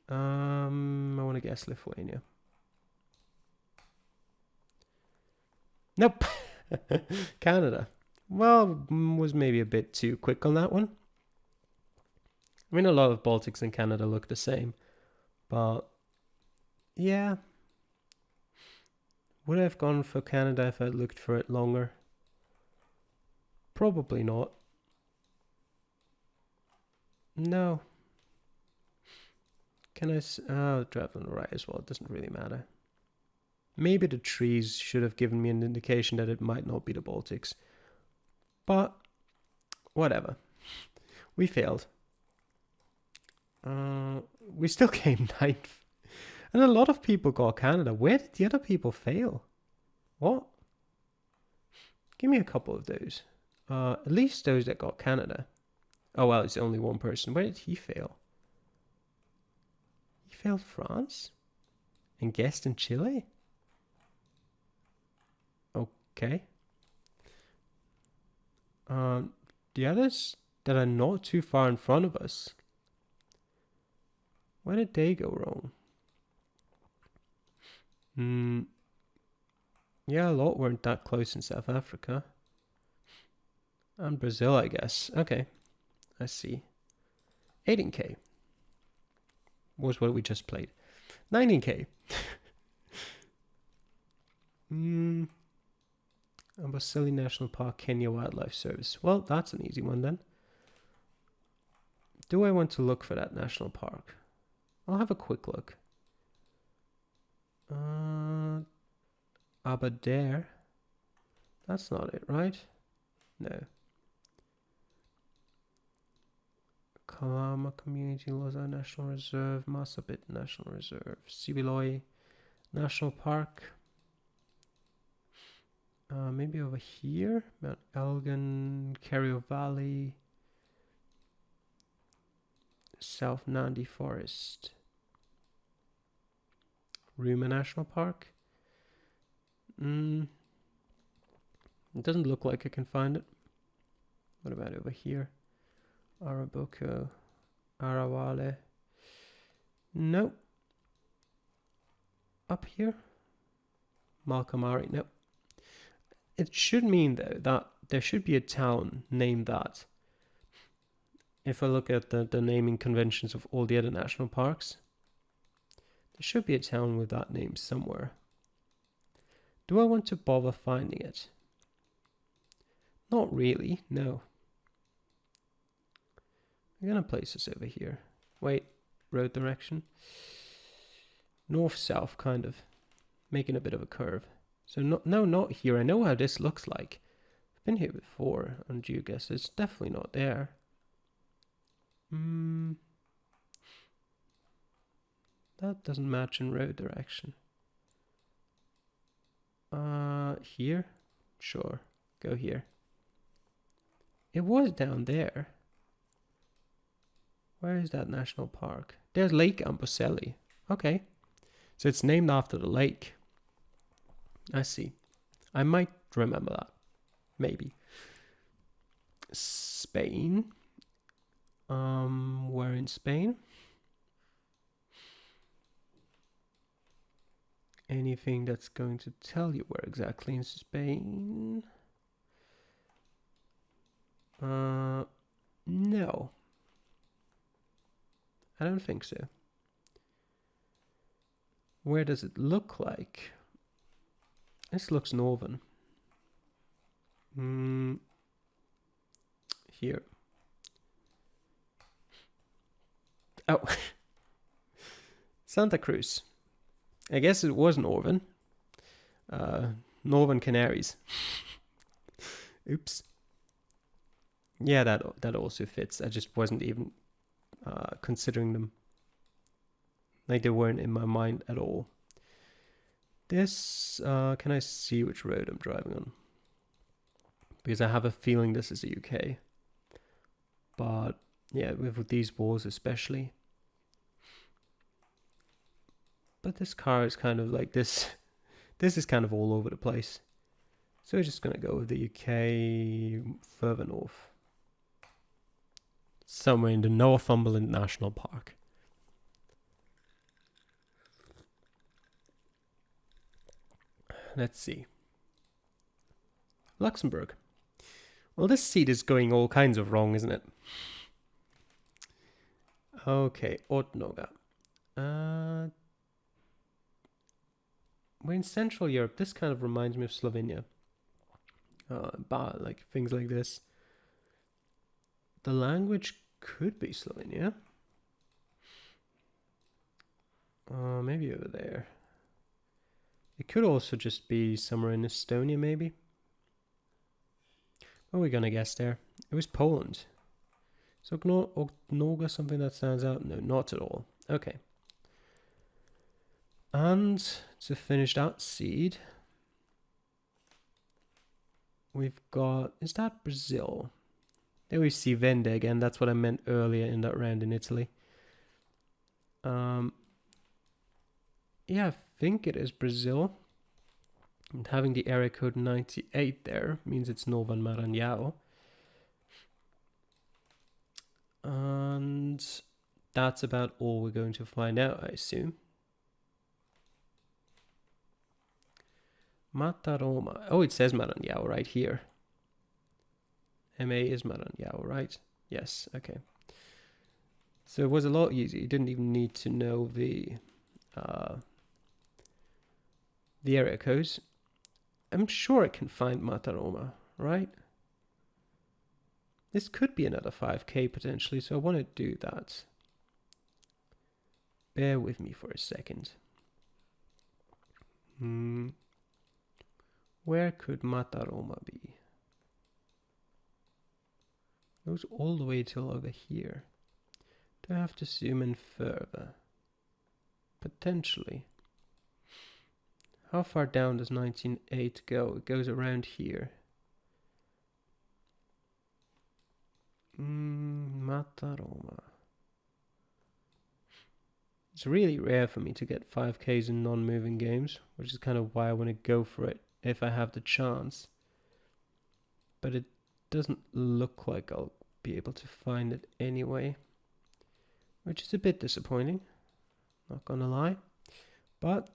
I want to guess Lithuania. Nope. Canada. Well, was maybe a bit too quick on that one. I mean, a lot of Baltics and Canada look the same. But, yeah. Would I have gone for Canada if I would looked for it longer? Probably not. No. Can I... drive on the right as well. It doesn't really matter. Maybe the trees should have given me an indication that it might not be the Baltics. But, whatever. We failed. We still came ninth. And a lot of people got Canada. Where did the other people fail? What? Give me a couple of those. At least those that got Canada. Oh, well, it's only one person. Where did he fail? He failed France? And guessed in Chile? Okay. The others that are not too far in front of us. Where did they go wrong? Yeah, a lot weren't that close in South Africa. And Brazil, I guess. Okay. I see. 18k was what we just played. 19k. Amboseli National Park, Kenya Wildlife Service. Well, that's an easy one then. Do I want to look for that national park? I'll have a quick look. Aberdare. That's not it, right? No. Kalama Community Loza National Reserve, Massabit National Reserve, Sibiloi National Park. Maybe over here. Mount Elgin, Carrier Valley, South Nandi Forest, Ruma National Park. It doesn't look like I can find it. What about over here? Araboko, Arawale. Nope. Up here? Malkamari. Nope. It should mean though that there should be a town named that. If I look at the naming conventions of all the other national parks, there should be a town with that name somewhere. Do I want to bother finding it? Not really, no. I'm gonna place this over here. Wait, road direction. North-south, kind of. Making a bit of a curve. So no, not here. I know how this looks like. I've been here before on GeoGuess. It's definitely not there. That doesn't match in road direction. Here? Sure. Go here. It was down there. Where is that national park? There's Lake Amboselli. Okay. So it's named after the lake. I see. I might remember that. Maybe. Spain. Where in Spain? Anything that's going to tell you where exactly in Spain? No. I don't think so. Where does it look like? This looks northern. Here. Oh. Santa Cruz. I guess it was northern. Northern Canaries. Oops. Yeah, that also fits. I just wasn't even considering them. Like they weren't in my mind at all. This, can I see which road I'm driving on? Because I have a feeling this is the UK. But yeah, with these walls especially. But this car is kind of like this. This is kind of all over the place. So we're just going to go with the UK further north. Somewhere in the Northumberland National Park. Let's see. Luxembourg. Well, this seat is going all kinds of wrong, isn't it? Okay, Otnoga. We're in Central Europe. This kind of reminds me of Slovenia. Like things like this. The language could be Slovenia. Maybe over there. It could also just be somewhere in Estonia, maybe. What are we gonna guess there? It was Poland. So Ognoga, something that stands out? No, not at all. Okay. And to finish that seed, we've got, is that Brazil? There we see Vende again. That's what I meant earlier in that round in Italy. Yeah, I think it is Brazil. And having the area code 98 there means it's Novo Maranhão. And that's about all we're going to find out, I assume. Mataroma. Oh, it says Maranhão right here. MA is Maranhão, right? Yes, okay. So it was a lot easier. You didn't even need to know the area codes. I'm sure I can find Mataroma, right? This could be another 5k potentially, so I want to do that. Bear with me for a second. Where could Mataroma be? It goes all the way till over here. Do I have to zoom in further? Potentially. How far down does 19.8 go? It goes around here. Mataroma. It's really rare for me to get 5Ks in non-moving games, which is kind of why I want to go for it if I have the chance. But it doesn't look like I'll be able to find it anyway, which is a bit disappointing, not gonna lie. But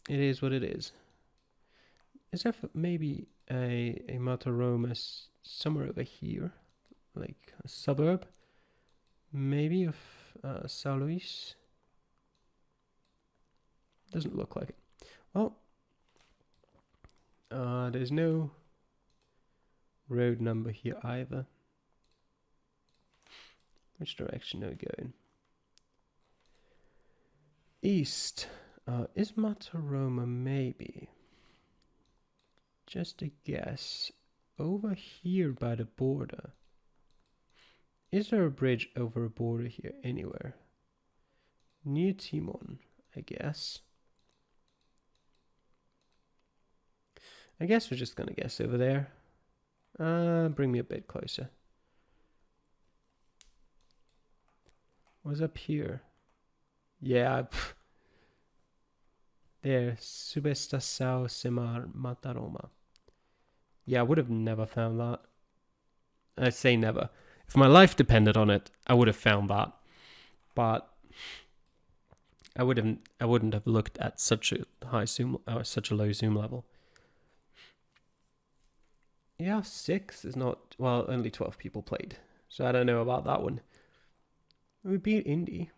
it is what it is. Is there maybe a Mataroma somewhere over here, like a suburb, maybe of São Luís? Doesn't look like it. Well, there's no road number here either. Which direction are we going? East. Is Mataroma maybe? Just a guess. Over here by the border. Is there a bridge over a border here anywhere? Near Timon, I guess. I guess we're just gonna guess over there. Bring me a bit closer. What's up here? Yeah. There. Subestação Semar Mataroma. Yeah, I would have never found that. I say never. If my life depended on it, I would have found that. But I wouldn't have looked at such a high zoom or such a low zoom level. Yeah, 6 is not, well, only 12 people played. So I don't know about that one. We beat Indy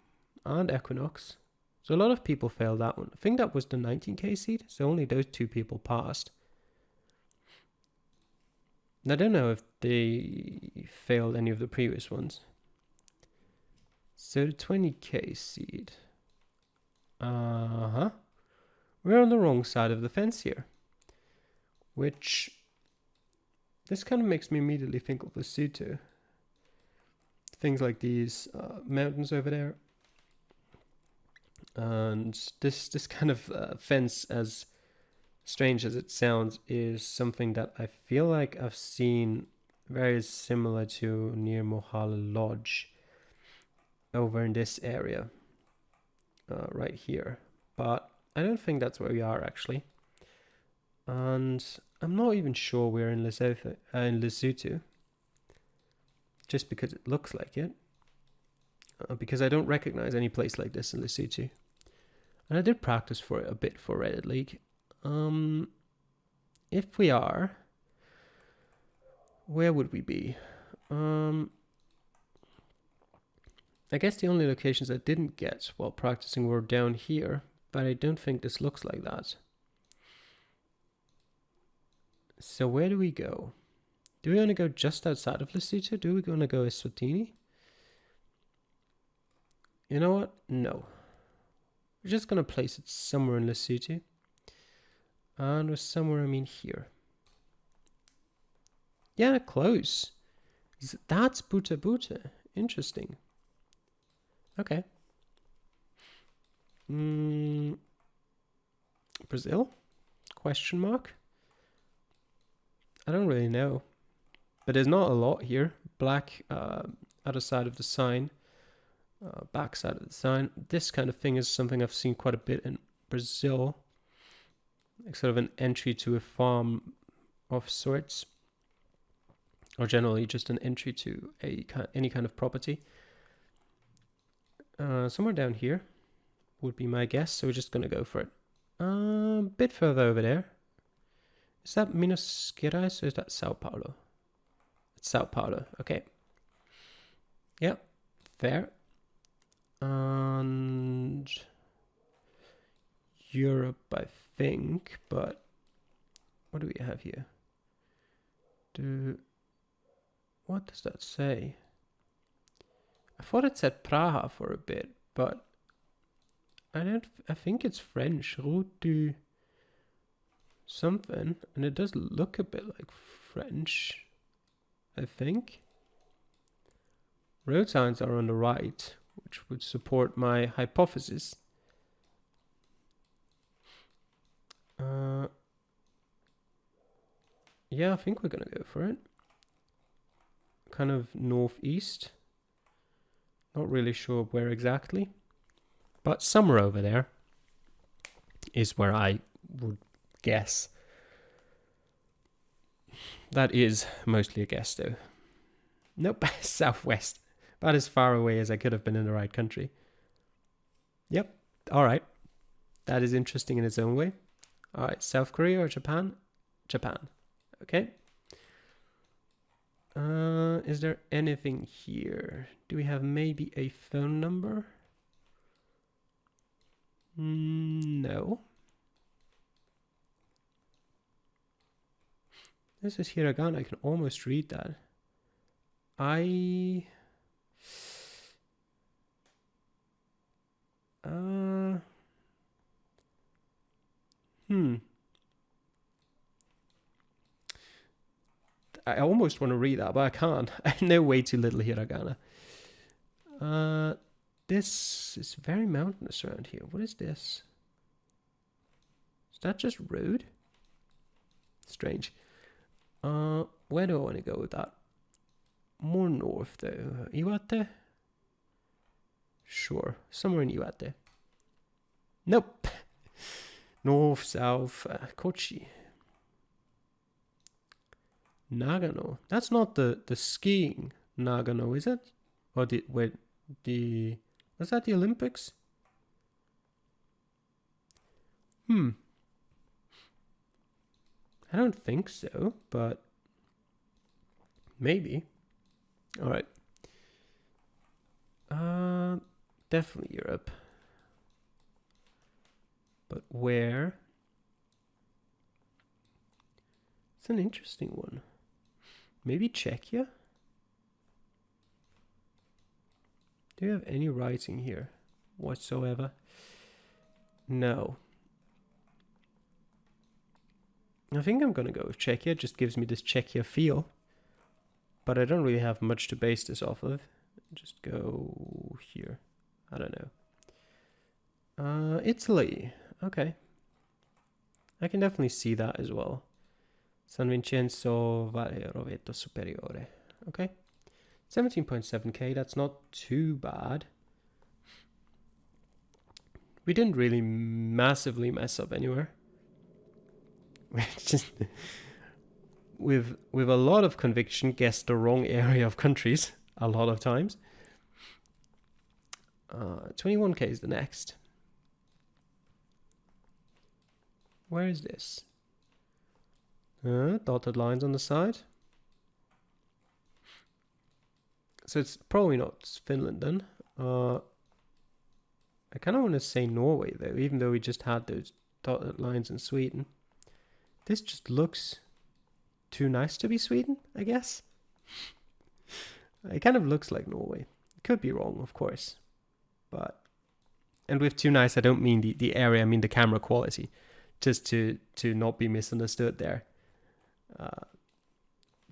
and Equinox. So a lot of people failed that one. I think that was the 19k seed, so only those 2 people passed. And I don't know if they failed any of the previous ones. So the 20k seed. We're on the wrong side of the fence here. Which, this kind of makes me immediately think of Lesotho. Things like these mountains over there. And this kind of fence, as strange as it sounds, is something that I feel like I've seen very similar to near Mohala Lodge over in this area right here, but I don't think that's where we are actually, and I'm not even sure we're in Lesotho, just because it looks like it, because I don't recognize any place like this in Lesotho. And I did practice for it a bit for Reddit League. If we are, where would we be? I guess the only locations I didn't get while practicing were down here, but I don't think this looks like that. So where do we go? Do we want to go just outside of Lesotho? Do we want to go Eswatini? You know what? No. We're just going to place it somewhere in Lesotho. And with somewhere, I mean here. Yeah, close. That's Buta Buta. Interesting. Okay. Brazil? Question mark? I don't really know. But there's not a lot here. Black other side of the sign. Back side of the sign. This kind of thing is something I've seen quite a bit in Brazil. Like sort of an entry to a farm of sorts. Or generally just an entry to any kind of property. Somewhere down here would be my guess. So we're just going to go for it. A bit further over there. Is that Minas Gerais or is that Sao Paulo? It's Sao Paulo. Okay. Yep. Fair. And Europe, I think, but what do we have here? What does that say? I thought it said Praha for a bit, but I think it's French. Route du something, and it does look a bit like French, I think. Road signs are on the right, which would support my hypothesis. Yeah, I think we're gonna go for it. Kind of northeast. Not really sure where exactly, but somewhere over there is where I would guess. That is mostly a guess, though. Nope, southwest. About as far away as I could have been in the right country. Yep, alright. That is interesting in its own way. Alright, South Korea or Japan? Japan. Okay. Is there anything here? Do we have maybe a phone number? No. This is hiragana. I can almost read that. I almost want to read that, but I can't. I know way too little hiragana. This is very mountainous around here. What is this? Is that just road? Strange. Where do I want to go with that? More north, though. Iwate? Sure. Somewhere in Iwate. Nope. North, south, Kochi. Nagano. That's not the skiing Nagano, is it? Or was that the Olympics? I don't think so, but maybe. All right. Definitely Europe. But where? It's an interesting one. Maybe Czechia? Do you have any writing here whatsoever? No. I think I'm going to go with Czechia. It just gives me this Czechia feel. But I don't really have much to base this off of. Just go here. I don't know. Italy. Okay. I can definitely see that as well. San Vincenzo Valle Roveto Superiore. Okay. 17.7k. That's not too bad. We didn't really massively mess up anywhere. We just, with a lot of conviction, guessed the wrong area of countries a lot of times. 21k is the next. Where is this? Dotted lines on the side. So it's probably not Finland then. I kind of want to say Norway though, even though we just had those dotted lines in Sweden. This just looks too nice to be Sweden, I guess. It kind of looks like Norway. Could be wrong, of course. But, and with too nice, I don't mean the area, I mean the camera quality. Just to not be misunderstood there.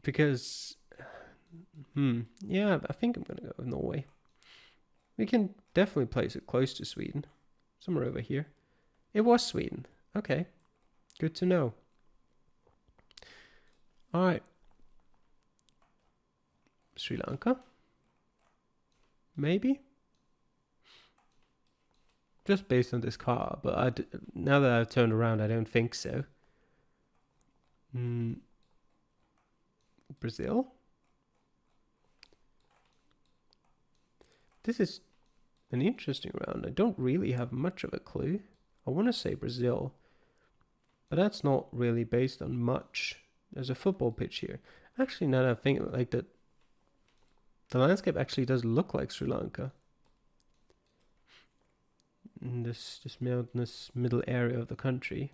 Because, yeah, I think I'm going to go with Norway. We can definitely place it close to Sweden. Somewhere over here. It was Sweden. Okay. Good to know. Alright. Sri Lanka? Maybe? Just based on this car, but now that I've turned around, I don't think so. Brazil? This is an interesting round. I don't really have much of a clue. I want to say Brazil, but that's not really based on much. There's a football pitch here. Actually, now that I think like that, the landscape actually does look like Sri Lanka. In this mountainous middle area of the country.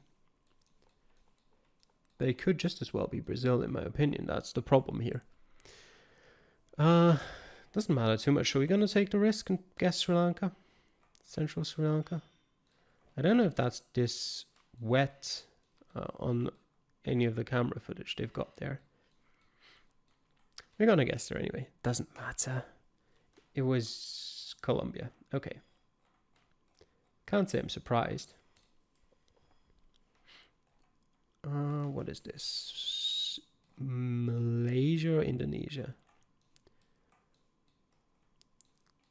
But it could just as well be Brazil, in my opinion. That's the problem here. Doesn't matter too much. Are we going to take the risk and guess Sri Lanka? Central Sri Lanka? I don't know if that's this wet on any of the camera footage they've got there. We're going to guess there anyway. Doesn't matter. It was Colombia. Okay. Can't say I'm surprised. What is this? Malaysia or Indonesia?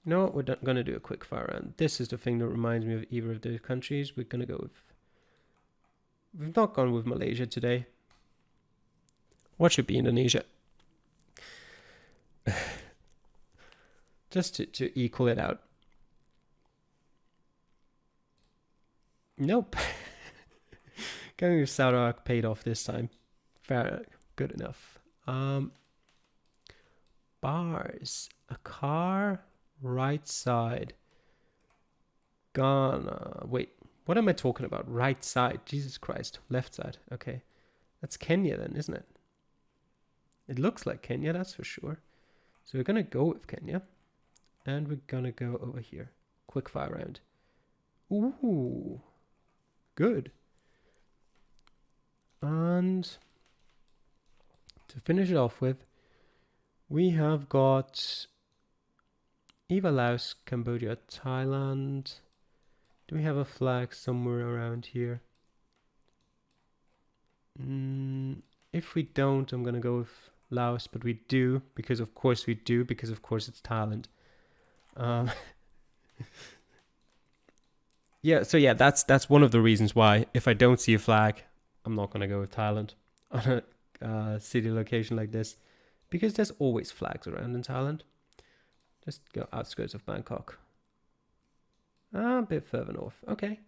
No, we're gonna do a quick fire round. This is the thing that reminds me of either of those countries. We're gonna go with... We've not gone with Malaysia today. What should be Indonesia? Just to equal it out. Nope. Going with Sarawak paid off this time. Fair, good enough. Bars. A car, right side. Ghana. Wait, what am I talking about? Right side. Jesus Christ. Left side. Okay. That's Kenya then, isn't it? It looks like Kenya, that's for sure. So we're going to go with Kenya. And we're going to go over here. Quick fire round. Ooh. Good. And to finish it off with, we have got either Laos, Cambodia, Thailand. Do we have a flag somewhere around here? If we don't, I'm going to go with Laos, but we do, because of course we do, because of course it's Thailand. Yeah, so yeah, that's one of the reasons why if I don't see a flag, I'm not going to go with Thailand on a city location like this, because there's always flags around in Thailand. Just go outskirts of Bangkok. A bit further north. Okay.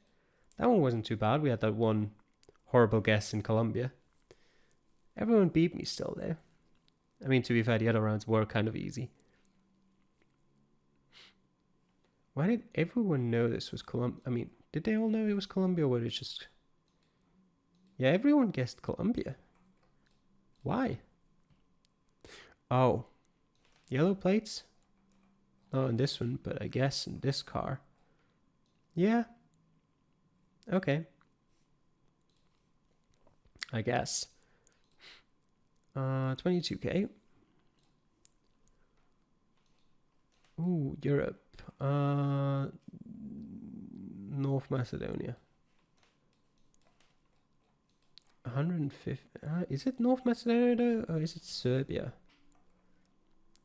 That one wasn't too bad. We had that one horrible guess in Colombia. Everyone beat me still there. I mean, to be fair, the other rounds were kind of easy. Why did everyone know this was Colombia? I mean, did they all know it was Colombia, or was it just... Yeah, everyone guessed Colombia. Why? Oh. Yellow plates? Not in this one, but I guess in this car. Yeah. Okay. I guess. 22k. Ooh, Europe. North Macedonia. 150. Is it North Macedonia or is it Serbia?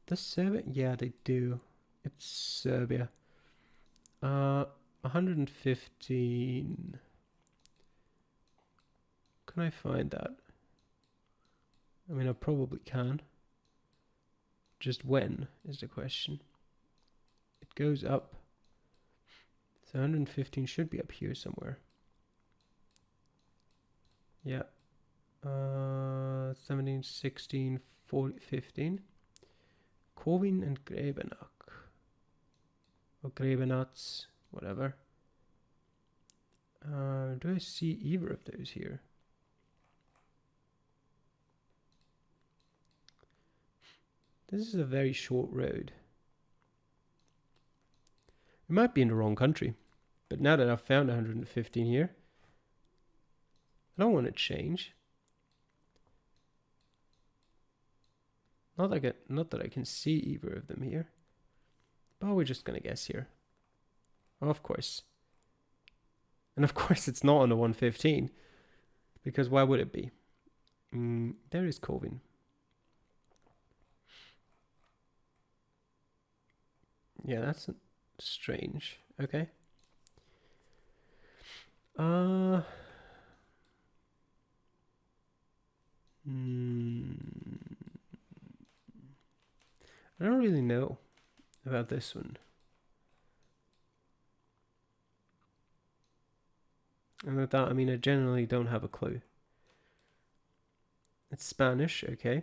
Does Serbia? Yeah, they do. It's Serbia. 115. Can I find that? I mean, I probably can. Just when is the question. It goes up. So 115 should be up here somewhere. Yeah. 17, 16, 14, 15. Kovin and Grebenak. Or Grebenats, whatever. Do I see either of those here? This is a very short road. It might be in the wrong country. But now that I've found 115 here, I don't want to change. Not that I can see either of them here. But we're just going to guess here. Of course. And of course it's not on the 115. Because why would it be? There is Kovin. Yeah, that's strange. Okay. I don't really know about this one. And with that, I mean, I generally don't have a clue. It's Spanish, okay.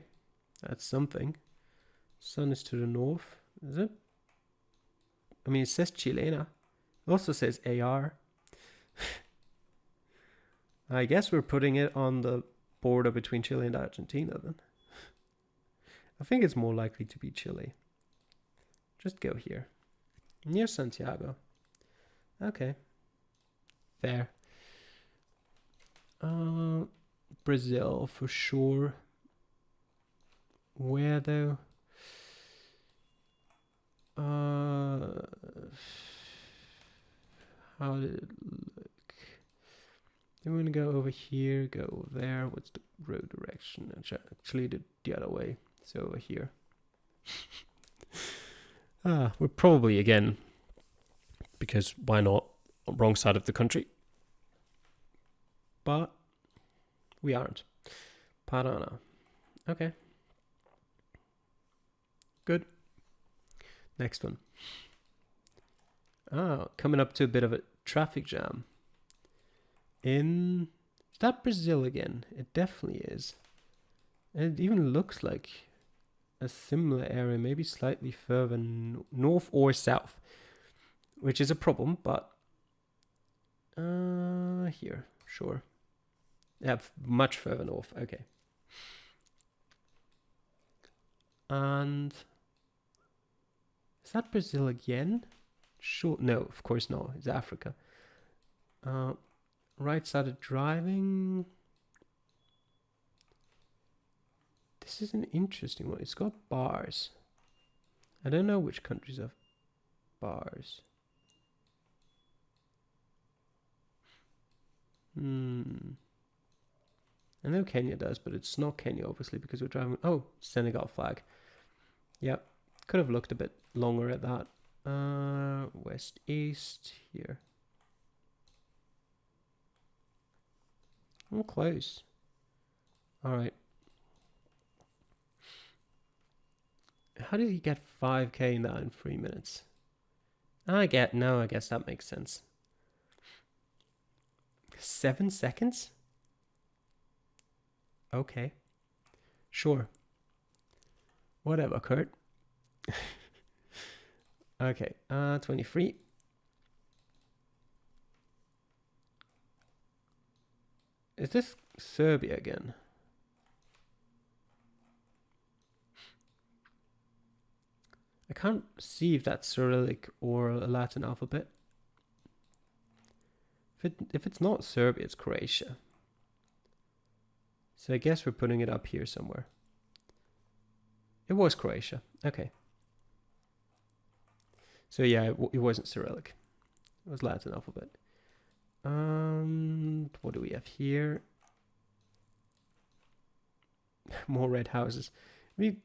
That's something. Sun is to the north, is it? I mean, it says Chilena. It also says AR. I guess we're putting it on the border between Chile and Argentina then. I think it's more likely to be Chile. Just go here. Near Santiago. Okay. Fair. Brazil for sure. Where though? How did it look? Then we're gonna go over here, go there. What's the road direction? Actually, the other way. So over here. We're probably again, because why not, on wrong side of the country. But we aren't. Paraná. Okay. Good. Next one. Coming up to a bit of a traffic jam. Is that Brazil again? It definitely is. And it even looks like a similar area, maybe slightly further north or south, which is a problem, but here, sure. Yeah, much further north. Okay. And is that Brazil again? Sure. No, of course not. It's Africa. Right-sided driving. This is an interesting one. It's got bars. I don't know which countries have bars. I know Kenya does, but it's not Kenya, obviously, because we're driving... Oh, Senegal flag. Yep. Could have looked a bit longer at that. West, east, here. I'm close. All right. How did he get 5k in that in 3 minutes? I guess that makes sense. 7 seconds? Okay. Sure. Whatever, Kurt. Okay, 23. Is this Serbia again? I can't see if that's Cyrillic or a Latin alphabet. If it's not Serbia, it's Croatia. So I guess we're putting it up here somewhere. It was Croatia. Okay. So yeah, it wasn't Cyrillic. It was Latin alphabet. What do we have here? More red houses. Is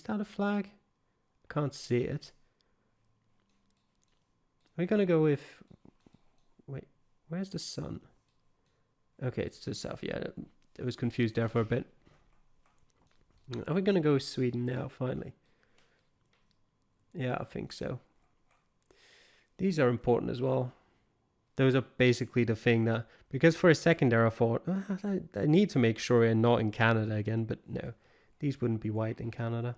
that a flag? I can't see it. We're gonna go with... Wait, where's the sun? Okay, it's to the south. Yeah, I was confused there for a bit. Are we gonna go with Sweden now, finally? Yeah, I think so. These are important as well. Those are basically the thing that... Because for a second there I thought, I need to make sure I'm not in Canada again, but no. These wouldn't be white in Canada.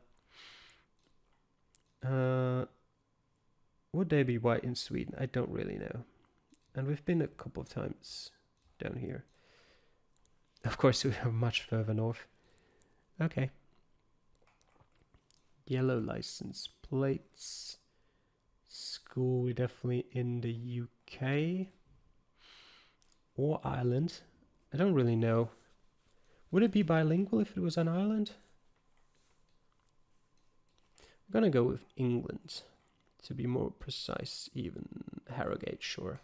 Would they be white in Sweden? I don't really know. And we've been a couple of times down here. Of course, we are much further north. Okay. Yellow license plates. School, we're definitely in the UK. Or Ireland. I don't really know. Would it be bilingual if it was an island? I'm gonna go with England. To be more precise, even Harrogate, sure.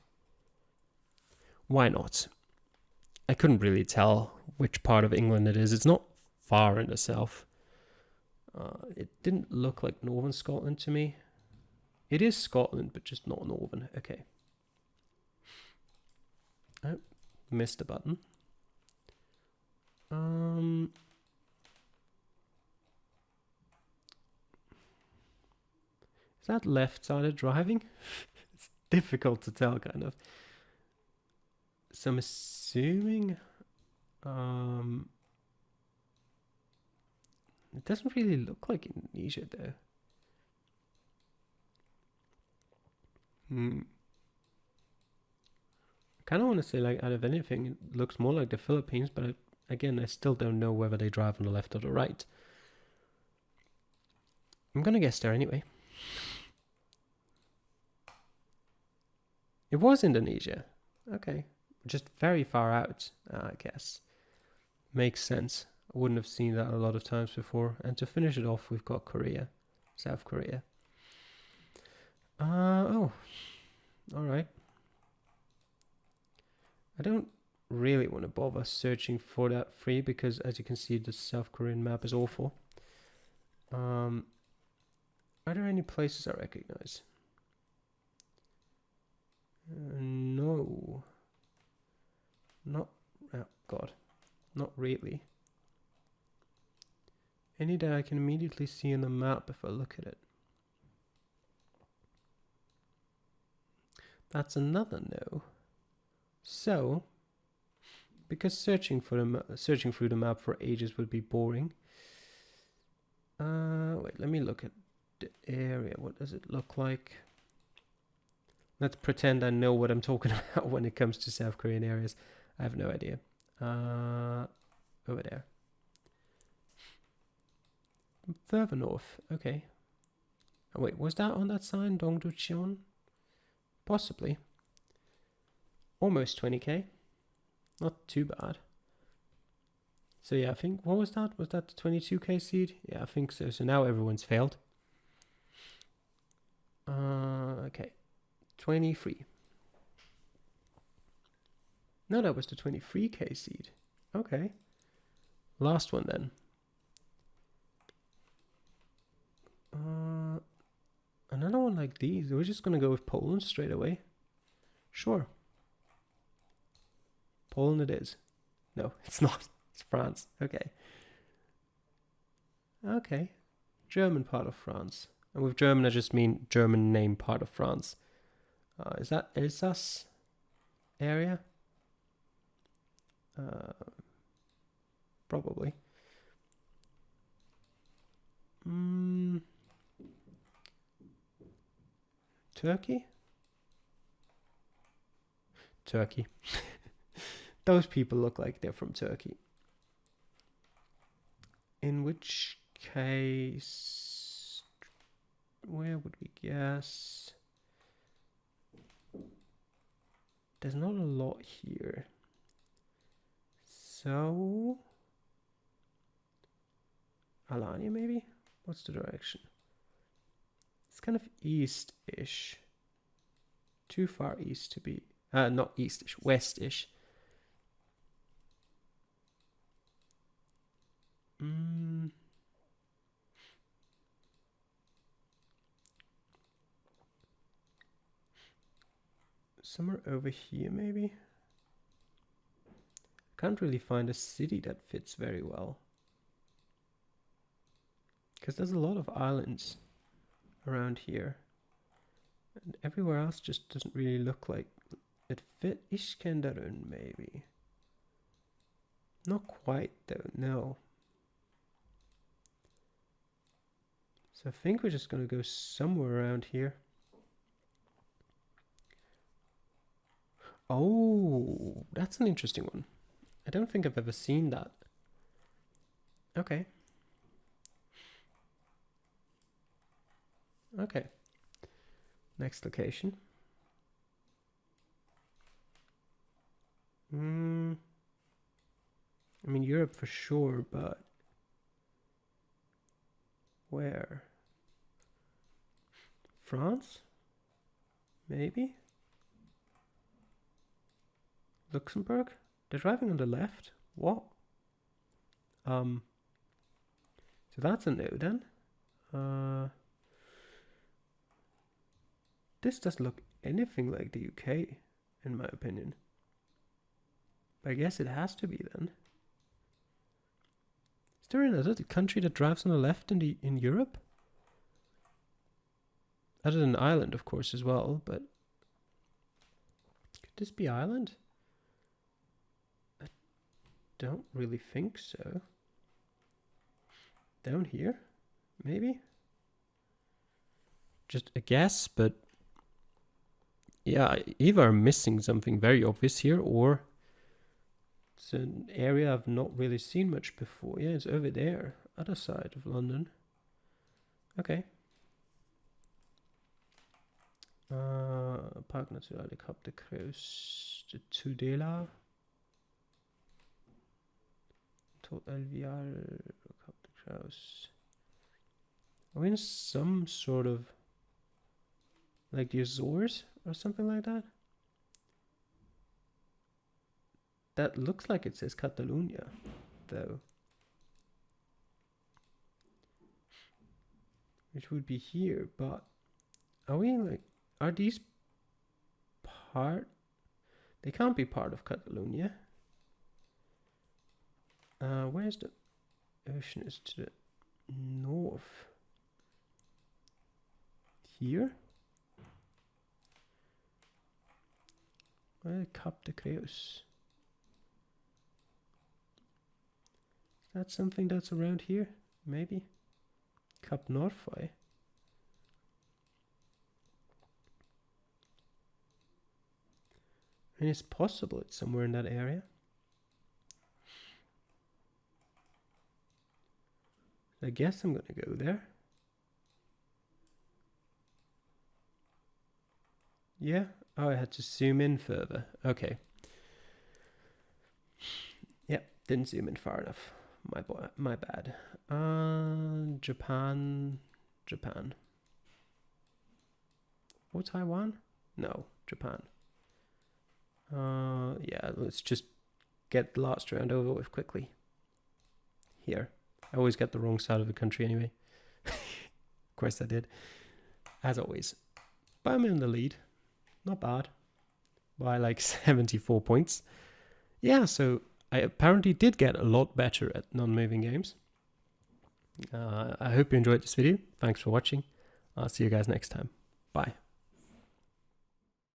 Why not? I couldn't really tell which part of England it is. It's not far in the south. It didn't look like Northern Scotland to me. It is Scotland, but just not Northern. Okay. Oh, missed a button. Is that left-sided driving? It's difficult to tell, kind of. So I'm assuming... it doesn't really look like Indonesia, though. I kind of want to say, like, out of anything, it looks more like the Philippines, but again, I still don't know whether they drive on the left or the right. I'm gonna guess there anyway. It was Indonesia. Okay. Just very far out, I guess. Makes sense. I wouldn't have seen that a lot of times before. And to finish it off, we've got Korea. South Korea. Oh, all right. I don't really want to bother searching for that free because, as you can see, the South Korean map is awful. Are there any places I recognize? No. Not. Oh, God. Not really. Any that I can immediately see on the map if I look at it. That's another no. So, because searching through the map for ages would be boring. Wait, let me look at the area. What does it look like? Let's pretend I know what I'm talking about when it comes to South Korean areas. I have no idea. Over there. Further north. Okay. Oh, wait, was that on that sign? Dongducheon? Possibly. Almost 20k. Not too bad. So yeah, I think, what was that? Was that the 22k seed? Yeah, I think so. So now everyone's failed. Okay. 23. No, that was the 23k seed. Okay. Last one then. Another one like these. We're just gonna go with Poland straight away. Sure. Poland it is. No, it's not. It's France. Okay. Okay. German part of France. And with German, I just mean German name part of France. Is that Alsace area? Probably. Turkey? Turkey. Those people look like they're from Turkey. In which case, where would we guess? There's not a lot here. So, Alanya maybe? What's the direction? It's kind of east-ish. Too far east to be, not east-ish, west-ish. Somewhere over here maybe? Can't really find a city that fits very well. Because there's a lot of islands around here. And everywhere else just doesn't really look like it fit. Iskenderun maybe. Not quite though, no. So I think we're just going to go somewhere around here. Oh, that's an interesting one. I don't think I've ever seen that. Okay. Okay. Next location. I mean, Europe for sure, but where? France? Maybe? Luxembourg? They're driving on the left? What? So that's a no then. This doesn't look anything like the UK, in my opinion. But I guess it has to be then. Is there another country that drives on the left in Europe? Other than Ireland, of course, as well, but could this be Ireland? I don't really think so. Down here, maybe? Just a guess, but yeah, either I'm missing something very obvious here, or it's an area I've not really seen much before. Yeah, it's over there, other side of London. Okay. Park National Kap de Kruis, de Tudela. Tot Elvial, Kap de Kruis. Are we in some sort of Like the Azores or something like that? That looks like it says Catalonia, though. Which would be here, but are we like, are these part? They can't be part of Catalonia. Where's the ocean? Is to the north. Here? Cap de Creus. Is that something that's around here? Maybe? Cap Norfoy. And it's possible it's somewhere in that area. I guess I'm gonna go there. Yeah. Oh, I had to zoom in further. Okay. Yep, didn't zoom in far enough. My bad. Japan. Or Taiwan? No, Japan. Yeah, let's just get the last round over with quickly. Here. I always get the wrong side of the country anyway. Of course I did. As always. But I'm in the lead. Not bad. By like 74 points. Yeah, so I apparently did get a lot better at non-moving games. I hope you enjoyed this video. Thanks for watching. I'll see you guys next time. Bye.